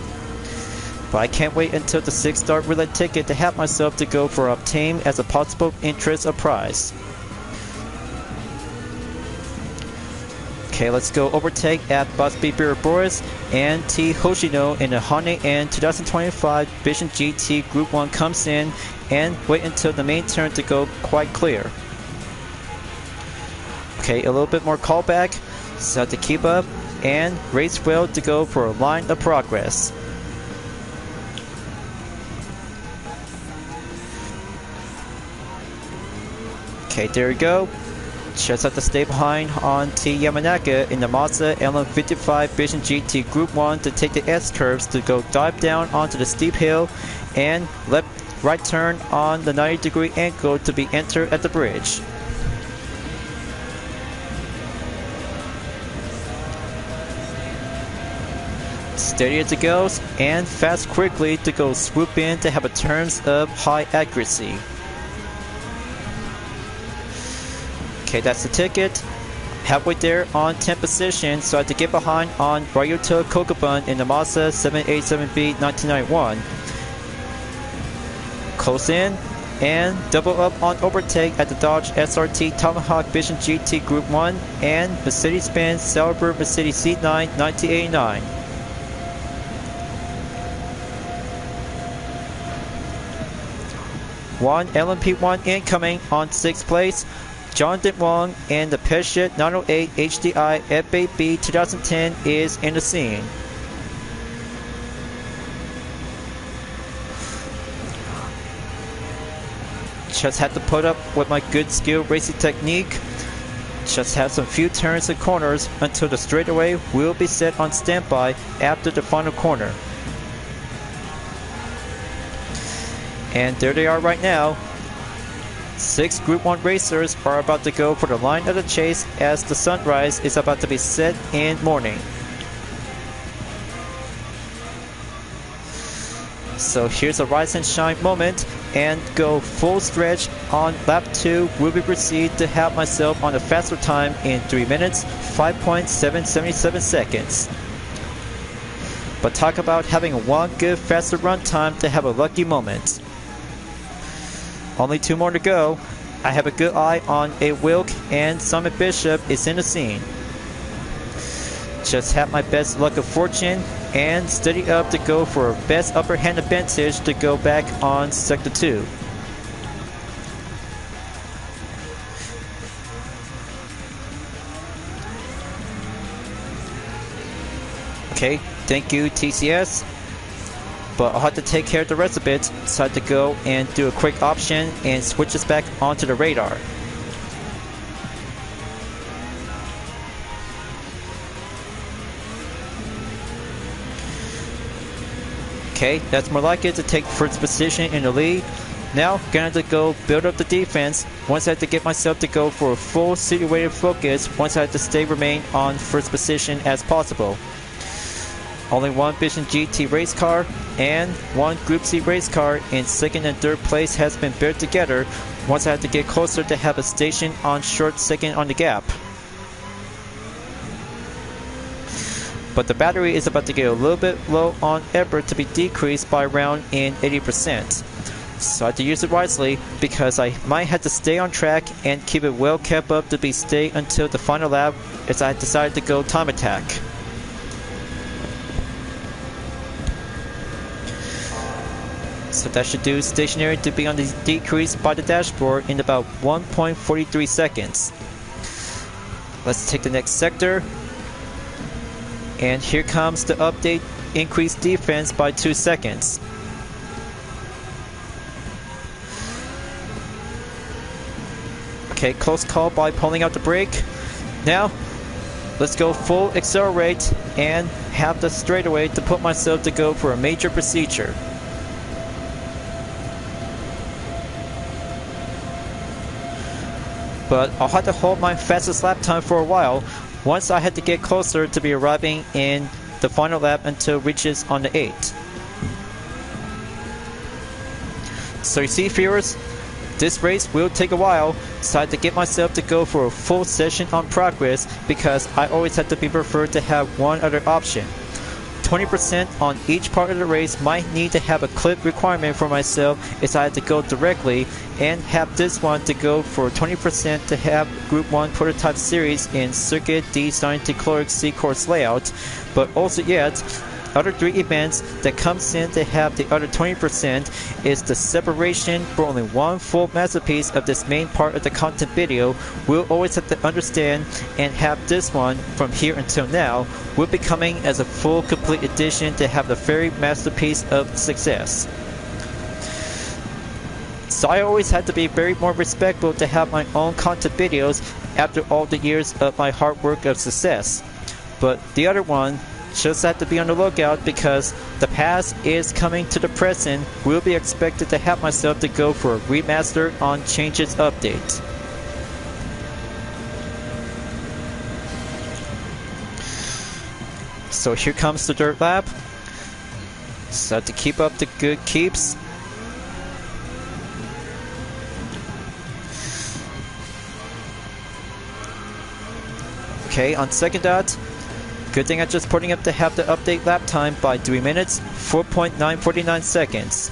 But I can't wait until the 6-star roulette ticket to have myself to go for obtain as a possible interest of prize. Okay, let's go overtake at Busby Boris and T Hoshino in the Hyundai N 2025 Vision GT Group 1 comes in, and wait until the main turn to go quite clear. Okay, a little bit more callback, so have to keep up and race well to go for a line of progress. Okay, there we go. Just have to stay behind on T Yamanaka in the Mazda LM55 Vision GT Group 1 to take the S-curves to go dive down onto the steep hill and right turn on the 90-degree angle to be entered at the bridge. Steady as it goes and fast quickly to go swoop in to have a turns of high accuracy. Okay, that's the ticket. Halfway there on 10th position, so I had to get behind on Ryota Kokubun in the Mazda 787B 1991. Close in and double up on overtake at the Dodge SRT Tomahawk Vision GT Group 1 and Mercedes-Benz Sauber Mercedes C9 1989. One LMP1 incoming on 6th place. Jonathan Wong and the Peugeot 908 HDI F8B 2010 is in the scene. Just had to put up with my good skill racing technique. Just have some few turns and corners until the straightaway will be set on standby after the final corner. And there they are right now. 6 Group 1 racers are about to go for the line of the chase as the sunrise is about to be set in morning. So here's a rise and shine moment, and go full stretch on lap 2 will be proceed to have myself on a faster time in 3 minutes 5.777 seconds. But talk about having one good faster run time to have a lucky moment. Only 2 more to go. I have a good eye on a Wilk, and Summit Bishop is in the scene. Just have my best luck of fortune and steady up to go for a best upper hand advantage to go back on Sector 2. Okay, thank you TCS. But I'll have to take care of the rest of it, so I have to go and do a quick option and switch this back onto the radar. Okay, that's more like it to take first position in the lead. Now, gonna have to go build up the defense. Once I have to get myself to go for a full situated focus, once I have to remain on first position as possible. Only one Vision GT race car and one Group C race car in second and third place has been paired together. Once I have to get closer to have a station on short second on the gap. But the battery is about to get a little bit low on effort to be decreased by around in 80%. So I have to use it wisely because I might have to stay on track and keep it well kept up to be stay until the final lap as I decided to go time attack. So that should do stationary to be on the decrease by the dashboard in about 1.43 seconds. Let's take the next sector. And here comes the update, increased defense by 2 seconds. Okay, close call by pulling out the brake. Now, let's go full accelerate and have the straightaway to put myself to go for a major procedure. But I'll have to hold my fastest lap time for a while once I had to get closer to be arriving in the final lap until it reaches on the 8. So you see, viewers, this race will take a while, so I had to get myself to go for a full session on progress because I always had to be preferred to have one other option. 20% on each part of the race might need to have a clip requirement for myself as I had to go directly and have this one to go for 20% to have Group 1 Prototype Series in Circuit D Sainte-Croix C-Course layout, but also yet other 3 events that comes in to have the other 20% is the separation for only one full masterpiece of this main part of the content video. We'll always have to understand and have this one from here until now will be coming as a full complete edition to have the very masterpiece of success. So I always had to be very more respectful to have my own content videos after all the years of my hard work of success. But the other one just have to be on the lookout because the past is coming to the present. Will be expected to have myself to go for a remaster on changes update. So here comes the dirt lap. So to keep up the good keeps. Okay, on second dot. Good thing I just putting up to have the update lap time by 3 minutes, 4.949 seconds.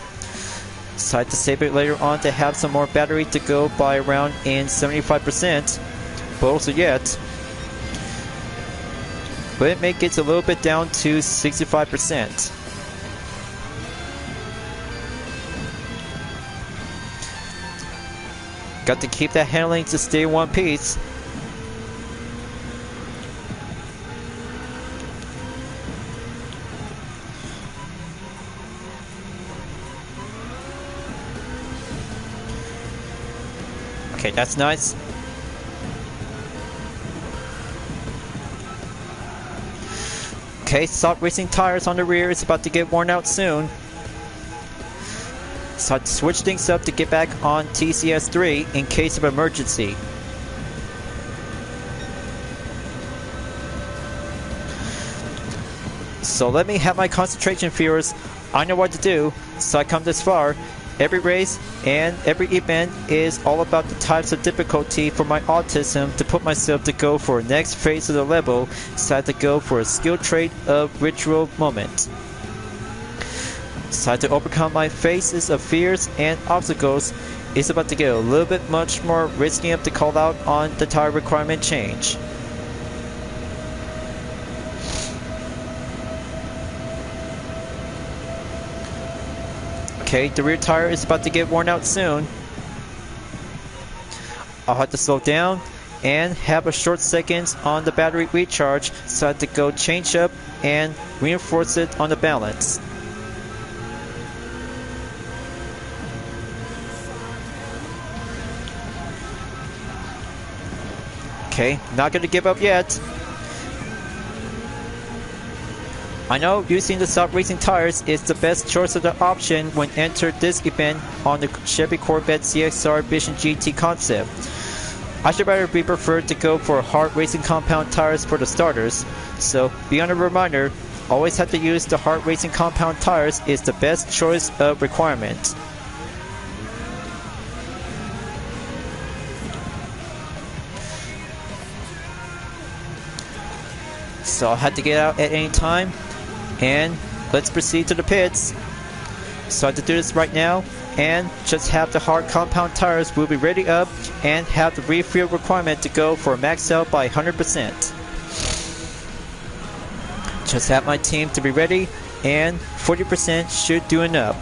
So I had to save it later on to have some more battery to go by around in 75%, but also yet. But it may get a little bit down to 65%. Got to keep that handling to stay in one piece. Okay, that's nice. Okay, stock racing tires on the rear is about to get worn out soon. So I have to switch things up to get back on DCAS in case of emergency. So let me have my concentration, viewers. I know what to do, so I come this far. Every race and every event is all about the types of difficulty for my autism to put myself to go for next phase of the level, so I have to go for a skill trait of ritual moment. So I have to overcome my phases of fears and obstacles. It's about to get a little bit much more risky up to call out on the tire requirement change. Okay, the rear tire is about to get worn out soon. I'll have to slow down and have a short seconds on the battery recharge, so I have to go change up and reinforce it on the balance. Okay, not gonna give up yet. I know using the stock racing tires is the best choice of the option when entered this event on the Chevy Corvette CX.R Vision GT concept. I should rather be preferred to go for hard racing compound tires for the starters, so beyond a reminder, always have to use the hard racing compound tires is the best choice of requirement. So I'll have to get out at any time, and let's proceed to the pits. So I have to do this right now, and just have the hard compound tires will be ready up, and have the refuel requirement to go for max out by 100%. Just have my team to be ready, and 40% should do enough.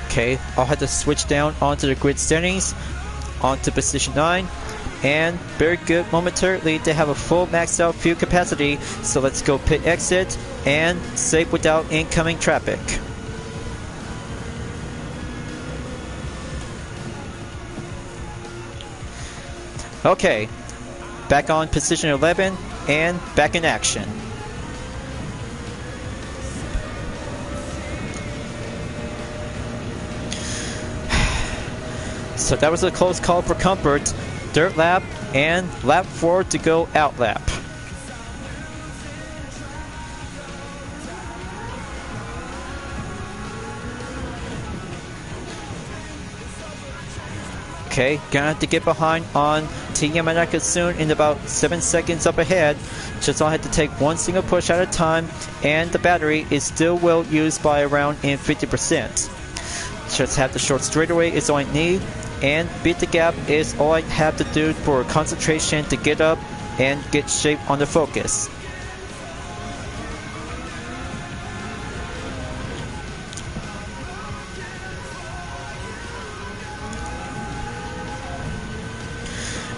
Okay, I'll have to switch down onto the grid settings, onto position 9, and very good momentarily to have a full maxed out fuel capacity, so let's go pit exit and save without incoming traffic. Okay, back on position 11 and back in action. So that was a close call for comfort. Dirt lap and lap 4 to go out lap. Okay, gonna have to get behind on Yamanaka soon in about 7 seconds up ahead. Just I'll have to take one single push at a time, and the battery is still well used by around in 50%. Just have the short straightaway is all I need, and beat the gap is all I have to do for concentration to get up and get shape on the focus.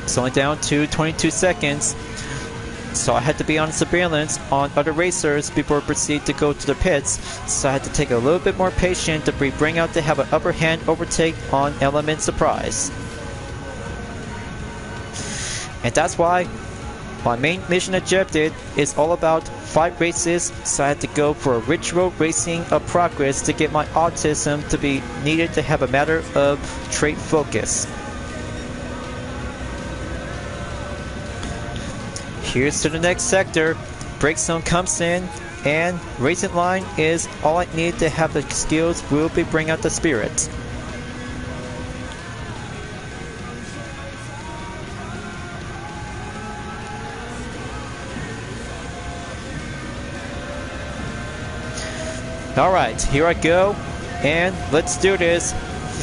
It's only down to 22 seconds, so I had to be on surveillance on other racers before I proceed to go to the pits, so I had to take a little bit more patience to bring out to have an upper hand overtake on Element Surprise. And that's why my main mission objective is all about 5 races, so I had to go for a rich road racing of progress to get my autism to be needed to have a matter of trait focus. Here's to the next sector. Brake zone comes in, and racing line is all I need to have the skills will be bring out the spirit. Alright, here I go, and let's do this.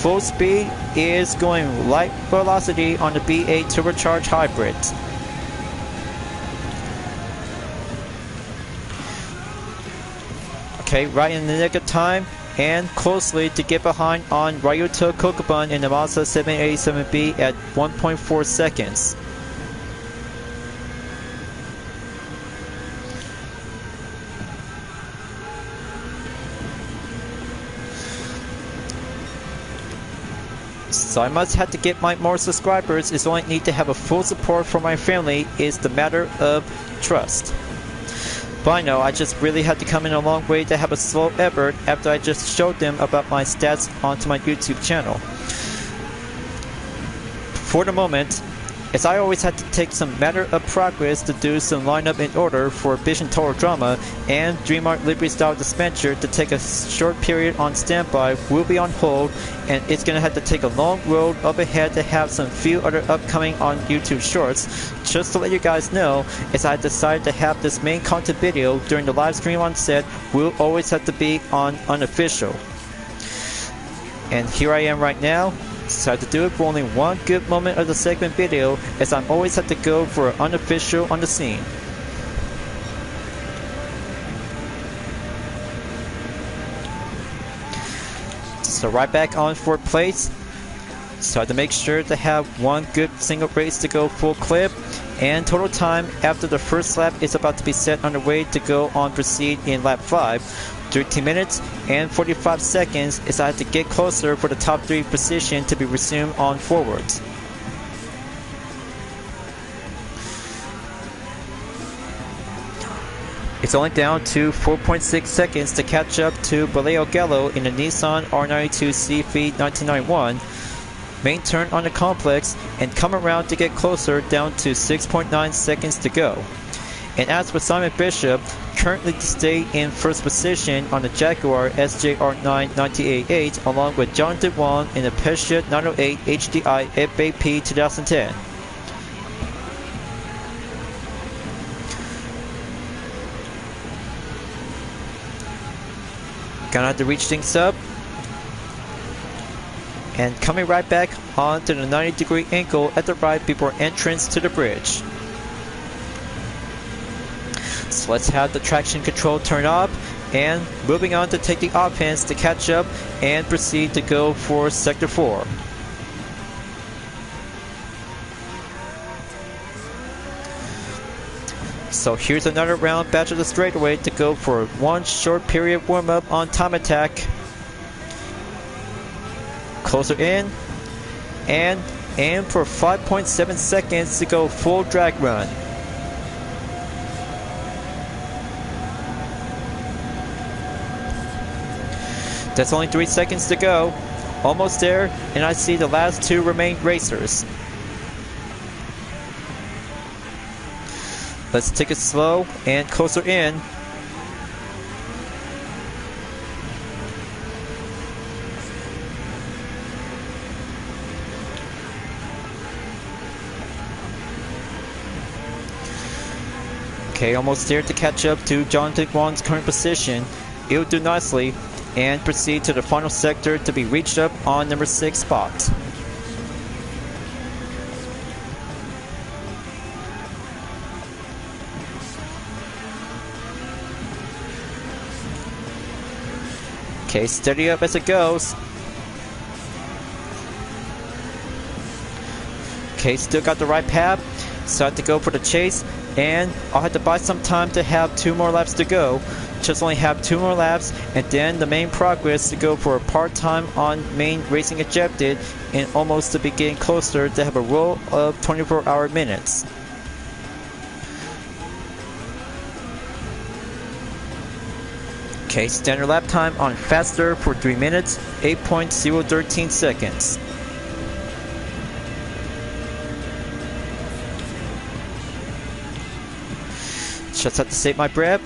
Full speed is going light velocity on the B8 turbocharged hybrid. Okay, right in the nick of time, and closely to get behind on Ryuto Kokubun in the Mazda 787B at 1.4 seconds. So I must have to get my more subscribers, is all I need to have a full support from my family is the matter of trust. But I know I just really had to come in a long way to have a slow effort after I just showed them about my stats onto my YouTube channel. For the moment, as I always had to take some matter of progress to do some lineup in order for Vision Total Drama and DreamArt Livery Style Disventure to take a short period on standby will be on hold, and it's gonna have to take a long road up ahead to have some few other upcoming on YouTube shorts. Just to let you guys know, as I decided to have this main content video during the live stream on set will always have to be on unofficial. And here I am right now. So I have to do it for only one good moment of the segment video, as I always have to go for an unofficial on the scene. So right back on 4th place. So I have to make sure to have one good single race to go full clip, and total time after the first lap is about to be set underway to go on proceed in lap 5. 13 minutes and 45 seconds as I have to get closer for the top 3 position to be resumed on forwards. It's only down to 4.6 seconds to catch up to Baleo Gallo in the Nissan R92 CV 1991. Main turn on the complex and come around to get closer, down to 6.9 seconds to go. And as for Simon Bishop, currently to stay in first position on the Jaguar SJR9 1988 along with Jonathan Wong in the Peugeot 908 HDI FAP 2010. Gonna have to reach things up. And coming right back onto the 90-degree angle at the right before entrance to the bridge. So let's have the traction control turn off and moving on to take the offense to catch up and proceed to go for Sector 4. So here's another round batch of the straightaway to go for one short period warm-up on time attack. Closer in and aim for 5.7 seconds to go full drag run. That's only 3 seconds to go. Almost there, and I see the last two remain racers. Let's take it slow and closer in. Okay, almost there to catch up to Jonathan Wong's current position. It'll do nicely and proceed to the final sector to be reached up on number 6 spot. Okay, steady up as it goes. Okay, still got the right path, so I have to go for the chase, and I'll have to buy some time to have 2 more laps to go. Just only have 2 more laps, and then the main progress to go for a part-time on main racing ejected, and almost to be getting closer to have a roll of 24-hour minutes. Okay, standard lap time on faster for 3 minutes, 8.013 seconds. Just have to save my breath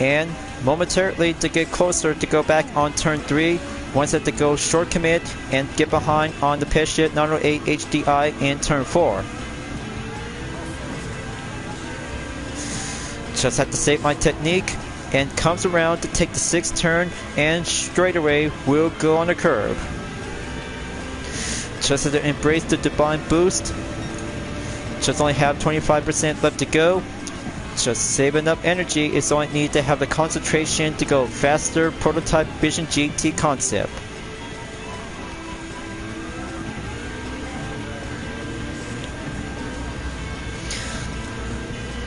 and momentarily to get closer to go back on turn 3. Once I have to go short commit and get behind on the Peugeot 908 HDI in turn 4. Just have to save my technique and comes around to take the 6th turn and straight away will go on the curve. Just have to embrace the divine boost. Just only have 25% left to go. Just saving up energy is all I need to have the concentration to go faster prototype Vision GT concept.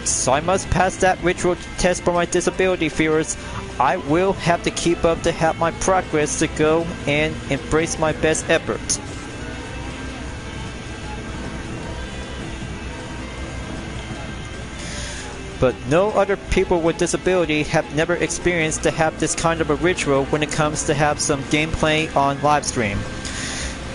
So I must pass that ritual test for my disability fears. I will have to keep up to have my progress to go and embrace my best effort. But no other people with disability have never experienced to have this kind of a ritual when it comes to have some gameplay on live stream.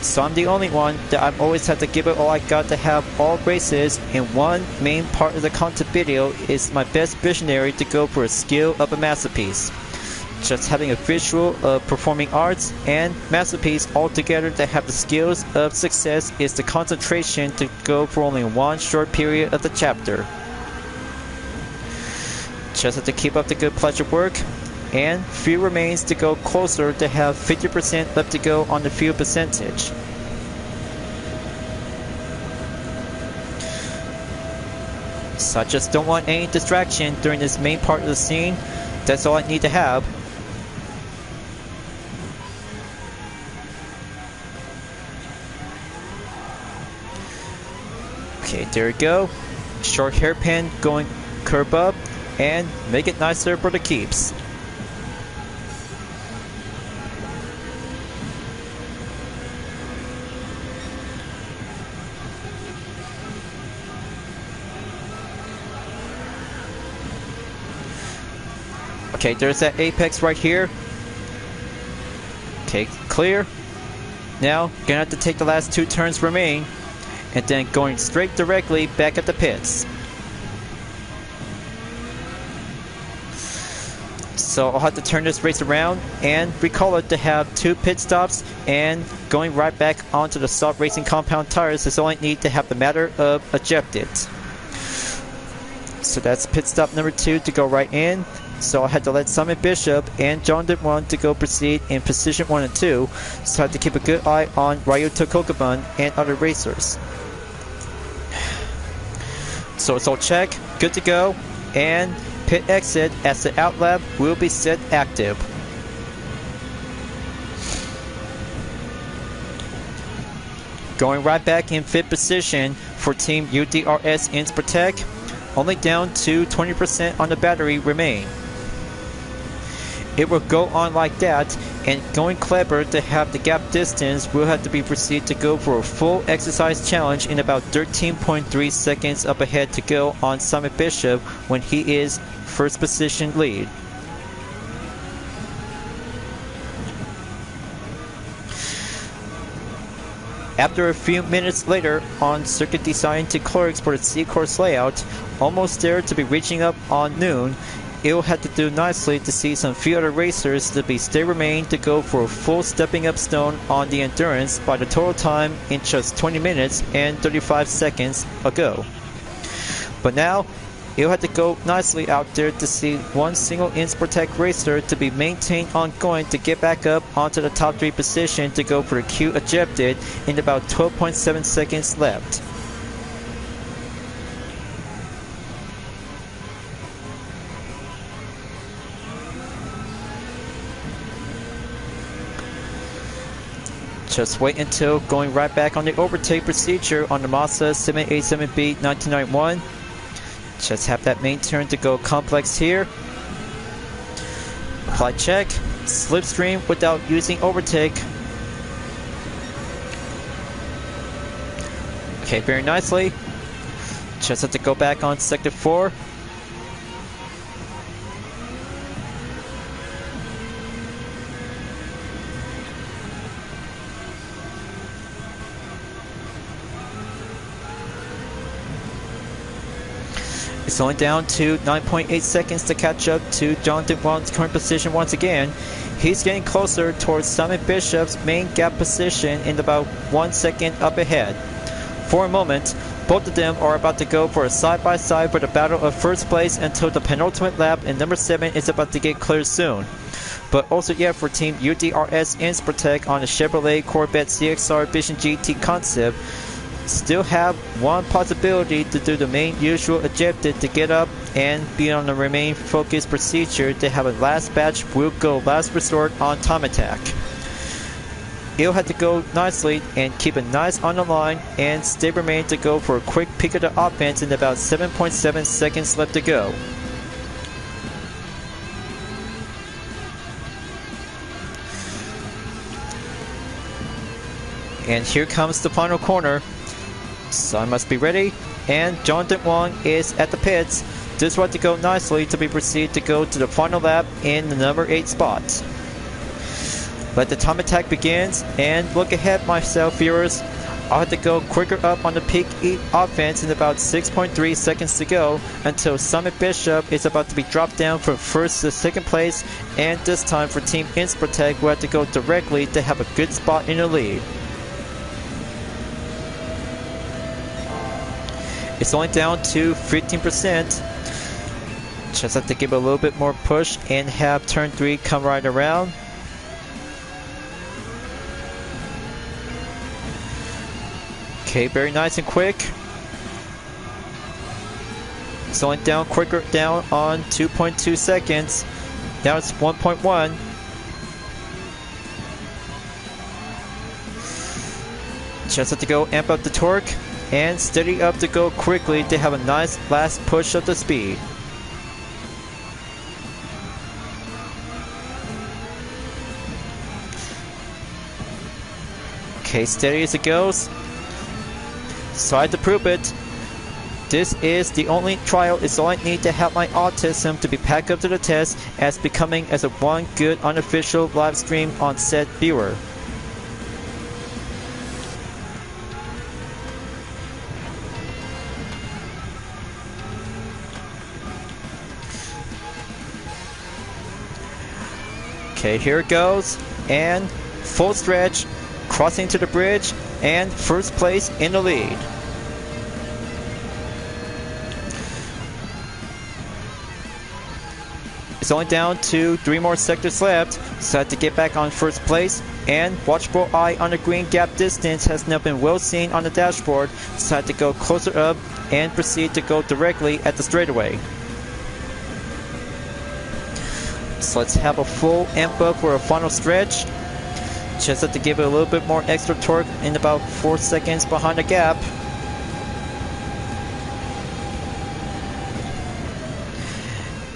So I'm the only one that I've always had to give it all I got to have all races, and one main part of the content video is my best visionary to go for a skill of a masterpiece. Just having a visual of performing arts and masterpiece all together to have the skills of success is the concentration to go for only one short period of the chapter. Just have to keep up the good pleasure work, and few remains to go closer to have 50% left to go on the field percentage. So I just don't want any distraction during this main part of the scene. That's all I need to have. Okay, there we go. Short hairpin going curve up and make it nicer for the keeps. Okay, there's that apex right here. Okay, clear. Now, gonna have to take the last 2 turns remaining, and then going straight directly back at the pits. So I'll have to turn this race around and recall it to have 2 pit stops, and going right back onto the soft racing compound tires is all I need to have the matter of ejected. So that's pit stop number 2 to go right in. So I had to let Simon Bishop and John DeWan to go proceed in position 1 and 2. So I had to keep a good eye on Ryuta Kokuban and other racers. So it's all check, good to go, and pit exit as the outlap will be set active. Going right back in 5th position for Team U.D.R.S. iNSport. Only down to 20% on the battery remain. It will go on like that, and going clever to have the gap distance, we'll have to be proceed to go for a full exercise challenge in about 13.3 seconds up ahead to go on Simon Bishop when he is 1st position lead. After a few minutes later on circuit designed to clerks for the C-course layout, almost there to be reaching up on noon, it will have to do nicely to see some few other racers to be stay remain to go for a full stepping up stone on the endurance by the total time in just 20 minutes and 35 seconds ago. But now, it will have to go nicely out there to see one single iNSport racer to be maintained ongoing to get back up onto the top 3 position to go for the Q ejected in about 12.7 seconds left. Just wait until going right back on the overtake procedure on the Mazda 787B 1991. Just have that main turn to go complex here. Apply check. Slipstream without using overtake. Okay, very nicely. Just have to go back on sector 4. It's only down to 9.8 seconds to catch up to John DeWan's current position once again. He's getting closer towards Simon Bishop's main gap position in about 1 second up ahead. For a moment, both of them are about to go for a side-by-side for the battle of first place until the penultimate lap, and number 7 is about to get cleared soon. But also yet for Team U.D.R.S. iNSport on the Chevrolet Corvette CX.R Vision GT concept, still have one possibility to do the main usual ejected to get up and be on the remain focused procedure to have a last batch will go last resort on time attack. It'll have to go nicely and keep it nice on the line and stay remain to go for a quick peak of the offense in about 7.7 seconds left to go. And here comes the final corner. So I must be ready, and John DeWan is at the pits. This will have to go nicely to be proceed to go to the final lap in the number 8 spot. Let the time attack begins, and look ahead myself viewers. I'll have to go quicker up on the peak offense in about 6.3 seconds to go until Simon Bishop is about to be dropped down from 1st to 2nd place, and this time for Team iNSport will have to go directly to have a good spot in the lead. It's only down to 15%. Just have to give it a little bit more push and have turn 3 come right around. Okay, very nice and quick. It's only down quicker down on 2.2 seconds. Now it's 1.1. Just have to go amp up the torque and steady up to go quickly to have a nice last push of the speed. Okay, steady as it goes. Side to prove it. This is the only trial is all I need to have my autism to be packed up to the test as becoming as a one good unofficial live stream on set viewer. Okay, here it goes, and full stretch, crossing to the bridge, and first place in the lead. It's only down to 3 more sectors left, so I have to get back on first place, and watchful eye on the green gap distance has now been well seen on the dashboard, so I have to go closer up and proceed to go directly at the straightaway. So let's have a full amp up for a final stretch. Just have to give it a little bit more extra torque in about 4 seconds behind the gap.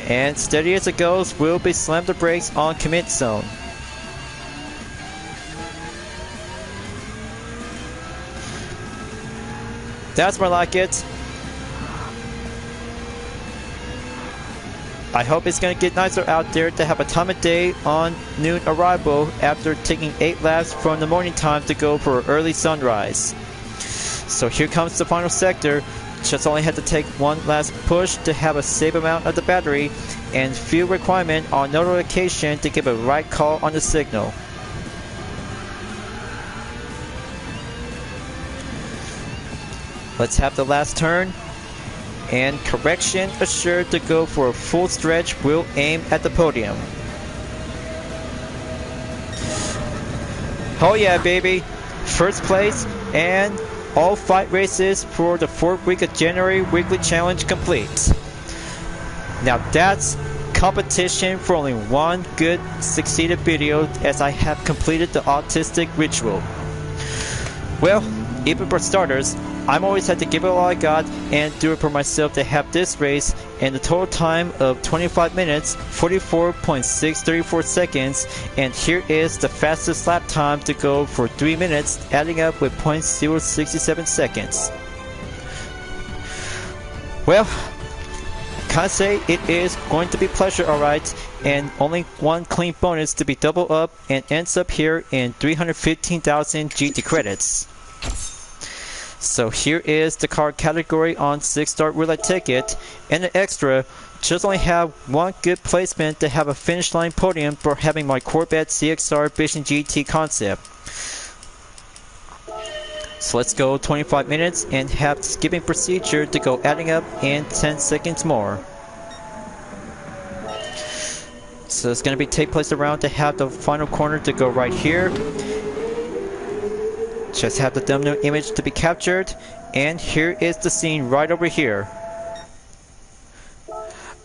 And steady as it goes, we'll be slam the brakes on commit zone. That's more like it. I hope it's going to get nicer out there to have a time of day on noon arrival after taking 8 laps from the morning time to go for early sunrise. So here comes the final sector. Just only had to take one last push to have a safe amount of the battery and fuel requirement on notification to give a right call on the signal. Let's have the last turn. And correction assured to go for a full stretch. We'll aim at the podium. Oh yeah, baby! First place and all 5 races for the 4th week of January weekly challenge complete. Now that's competition for only one good succeeded video, as I have completed the Autistic ritual. Well, even for starters, I'm always had to give it all I got and do it for myself to have this race in the total time of 25 minutes, 44.634 seconds, and here is the fastest lap time to go for 3 minutes, adding up with 0.067 seconds. Well, can't say it is going to be pleasure, alright, and only one clean bonus to be double up and ends up here in 315,000 GT credits. So here is the car category on 6-star roulette ticket, and the extra, just only have one good placement to have a finish line podium for having my Corvette CX.R Vision GT concept. So let's go 25 minutes and have the skipping procedure to go adding up in 10 seconds more. So it's going to be take place around to have the final corner to go right here. Just have the thumbnail image to be captured, and here is the scene right over here.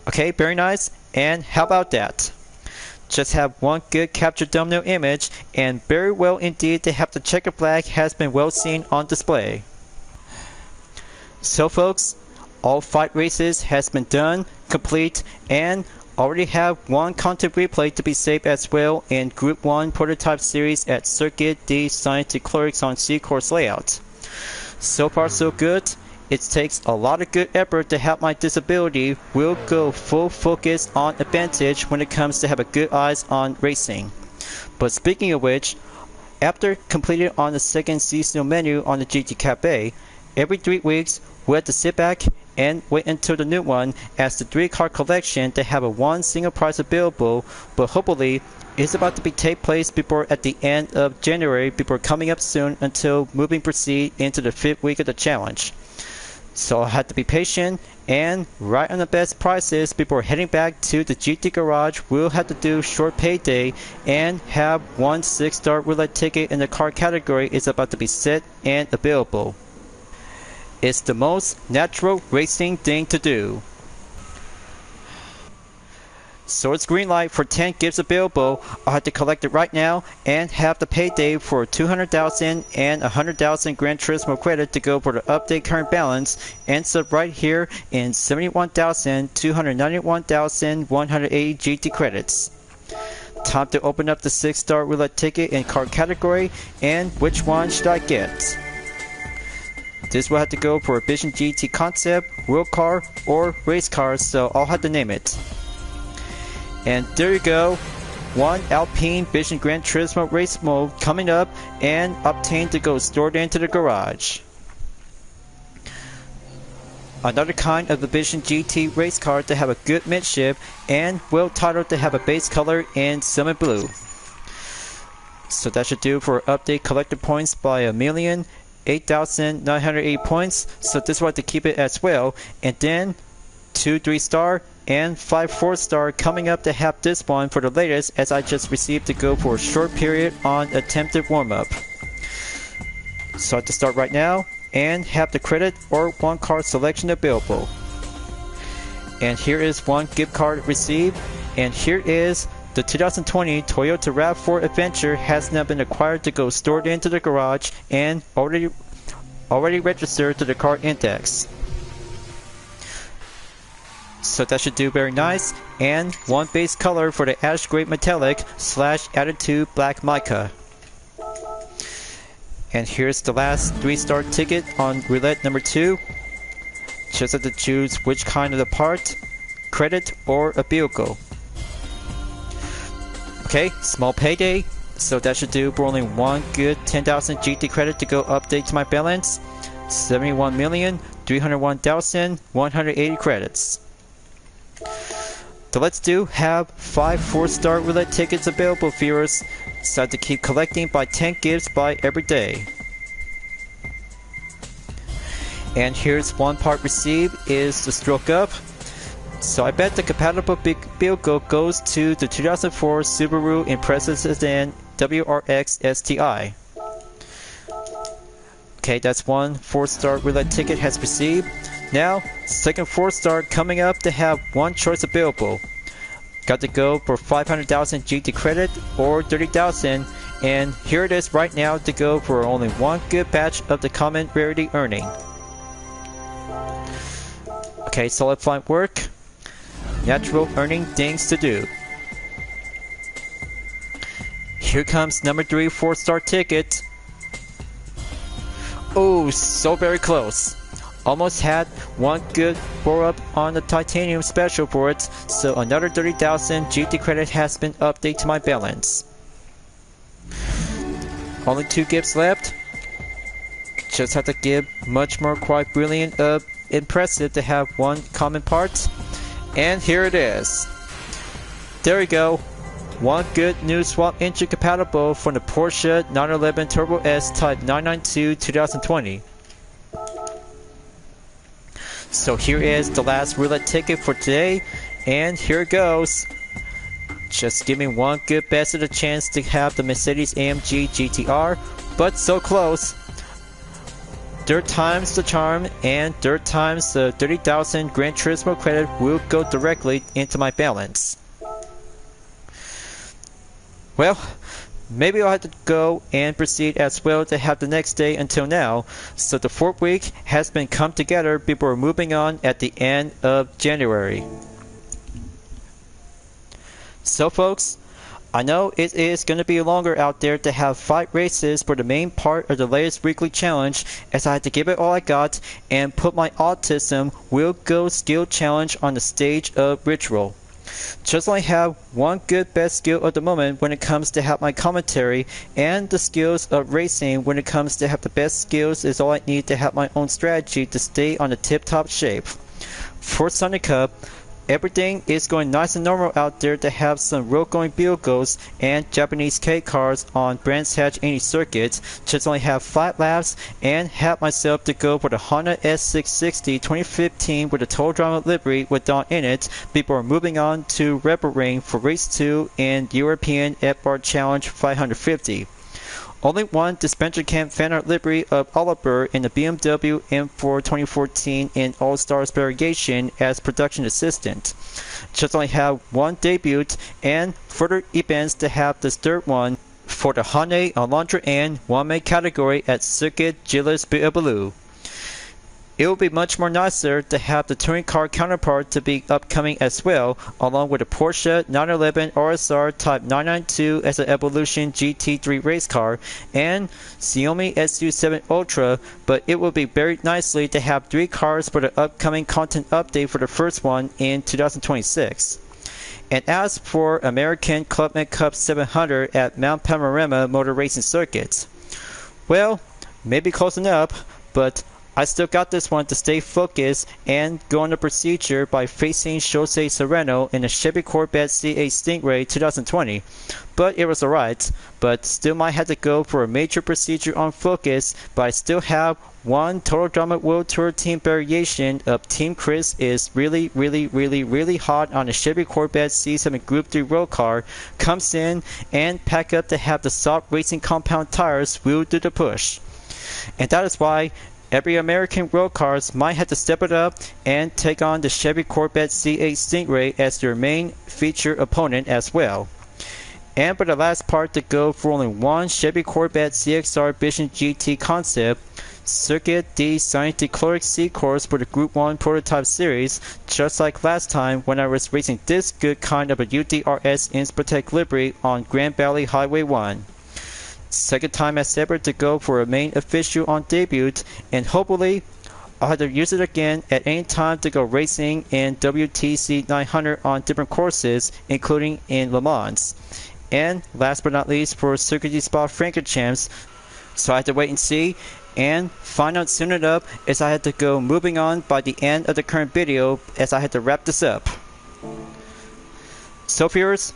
Okay, very nice, and how about that? Just have one good captured thumbnail image, and very well indeed to have the checker flag has been well seen on display. So folks, all 5 races has been done, complete, and already have one content replay to be saved as well in Group 1 Prototype Series at Circuit D Sainte-Croix on C-Course layout. So far so good. It takes a lot of good effort to have my disability will go full focus on advantage when it comes to have a good eyes on racing. But speaking of which, after completing on the second seasonal menu on the GT Cafe, every 3 weeks we have to sit back and wait until the new one as the 3-car collection to have a one single price available, but hopefully it's about to be take place before at the end of January before coming up soon until moving proceed into the 5th week of the challenge. So I have to be patient and right on the best prices before heading back to the GT garage. We'll have to do short payday and have one 6-star roulette ticket in the car category is about to be set and available. It's the most natural racing thing to do. So it's green light for 10 gifts available. I'll have to collect it right now and have the payday for 200,000 and 100,000 Gran Turismo credit to go for the update current balance. Ends up right here in 71,291,180 GT credits. Time to open up the 6-star roulette ticket in car category, and which one should I get? this will have to go for a Vision GT concept, world car, or race car, so I'll have to name it. And there you go, one Alpine Vision Gran Turismo race mode coming up and obtained to go stored into the garage. Another kind of the Vision GT race car to have a good midship and well titled to have a base color in cinnamon blue. So that should do for update collector points by 1,008,908 points. So this one to keep it as well. And then 2 3-star and 5 4-star coming up to have this one for the latest, as I just received to go for a short period on attempted warm-up. So I have to start right now and have the credit or one card selection available. And here is one gift card received, and here is the 2020 Toyota RAV4 Adventure has now been acquired to go stored into the garage and already registered to the car index. So that should do very nice, and one base color for the ash gray metallic / attitude black mica. And here's the last 3-star ticket on roulette number 2. Just have to choose which kind of the part, credit or a vehicle. Okay, small payday, so that should do for only one good 10,000 GT credit to go update to my balance. 71,301,180 credits. So let's have 5 4-star roulette tickets available, viewers. So I have to keep collecting by 10 gifts by every day. And here's one part received is the stroke up. So I bet the compatible vehicle goes to the 2004 Subaru Impreza Sedan W.R.X STI. Okay, that's one 4-star roulette ticket has received. Now, second 4-star coming up to have one choice available. Got to go for 500,000 GT credit or 30,000, and here it is right now to go for only one good batch of the common rarity earning. Okay, solid fine work. Natural earning things to do. Here comes number 3 4-star ticket. Oh, so very close. Almost had one good roll up on the titanium special for it, so another 30,000 GT credit has been updated to my balance. Only 2 gifts left. Just have to give much more quite brilliant impressive to have one common part. And here it is. There we go. One good new swap engine compatible from the Porsche 911 Turbo S Type 992 2020. So here is the last roulette ticket for today, and here it goes. Just give me one good best of the chance to have the Mercedes-AMG GT-R, but so close. Third time's the charm, and third time's the 30,000 Gran Turismo credit will go directly into my balance. Well, maybe I'll have to go and proceed as well to have the next day until now, so the 4th week has been come together before moving on at the end of January. So folks, I know it is going to be longer out there to have 5 races for the main part of the latest weekly challenge, as I had to give it all I got and put my autism will go skill challenge on the stage of ritual. Just only have one good best skill at the moment when it comes to have my commentary, and the skills of racing when it comes to have the best skills is all I need to have my own strategy to stay on the tip-top shape. For Sunday Cup, everything is going nice and normal out there to have some road going vehicles and Japanese K cars on Brands Hatch Indy circuits. Just only have 5 laps and have myself to go for the Honda S660 2015 with a Total Drama livery with Dawn in it before moving on to Rebel Ring for race 2 in European F-Bar Challenge 550. Only one Disventure Camp fan art livery of Oliver in the BMW M4 2014 in All-Stars variation as production assistant. Just only have one debut and further events to have the third one for the Hyundai Elantra and one-man category at Circuit Gillies-Villeneuve. It would be much more nicer to have the touring car counterpart to be upcoming as well, along with a Porsche 911 RSR Type 992 as an Evolution GT3 race car, and Xiaomi SU7 Ultra, but it would be very nicely to have 3 cars for the upcoming content update for the first one in 2026. And as for American Clubman Cup 700 at Mount Panorama Motor Racing Circuit, well, maybe close enough, but I still got this one to stay focused and go on the procedure by facing Jose Serrano in the Chevy Corvette C8 Stingray 2020. But it was alright, but still might have to go for a major procedure on focus, but I still have one Total Drama World Tour team variation of Team Chris is really hot on the Chevy Corvette C7 Group 3 road car, comes in and pack up to have the soft racing compound tires wheel do the push. And that is why every American road cars might have to step it up and take on the Chevy Corvette C8 Stingray as their main feature opponent as well. And for the last part to go for only one Chevy Corvette CX.R Vision GT concept, Circuit D Sainte-Croix C course for the Group 1 prototype series, just like last time when I was racing this good kind of a U.D.R.S INSport livery on Grand Valley Highway 1. Second time as ever to go for a main official on debut, and hopefully I'll have to use it again at any time to go racing in WTC 900 on different courses, including in Le Mans. And last but not least for Circuit du Spa Francorchamps, so I have to wait and see and find out soon enough as I had to go moving on by the end of the current video as I had to wrap this up. So viewers,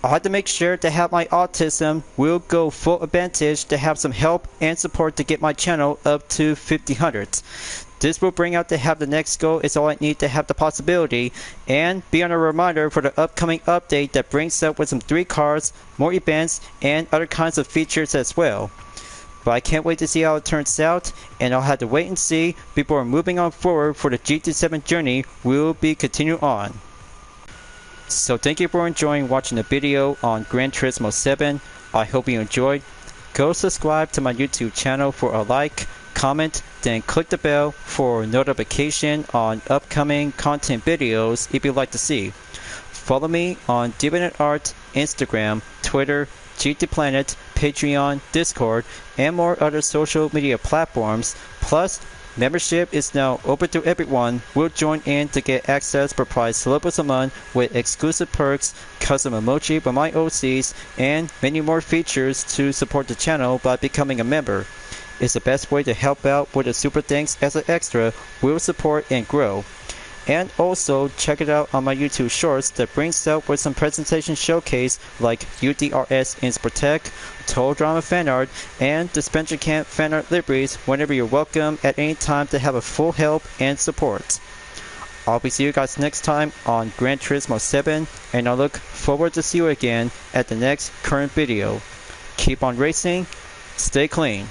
I'll have to make sure to have my autism will go full advantage to have some help and support to get my channel up to 1500. This will bring out to have the next goal is all I need to have the possibility, and be on a reminder for the upcoming update that brings up with some 3 cars, more events, and other kinds of features as well. But I can't wait to see how it turns out, and I'll have to wait and see before moving on forward for the GT7 journey will be continued on. So thank you for enjoying watching the video on Gran Turismo 7. I hope you enjoyed. Go subscribe to my YouTube channel for a like, comment, then click the bell for notification on upcoming content videos if you'd like to see. Follow me on DeviantArt, Instagram, Twitter, GT Planet, Patreon, Discord, and more other social media platforms. Plus, membership is now open to everyone. Will join in to get access per price levels a month with exclusive perks, custom emoji by my OCs, and many more features to support the channel by becoming a member. It's the best way to help out with a super thanks as an extra will support and grow. And also check it out on my YouTube shorts that brings out with some presentation showcase like U.D.R.S INSport, Total Drama fan art, and Disventure Camp fan art liveries whenever you're welcome at any time to have a full help and support. I'll be seeing you guys next time on Gran Turismo 7, and I look forward to see you again at the next current video. Keep on racing, stay clean.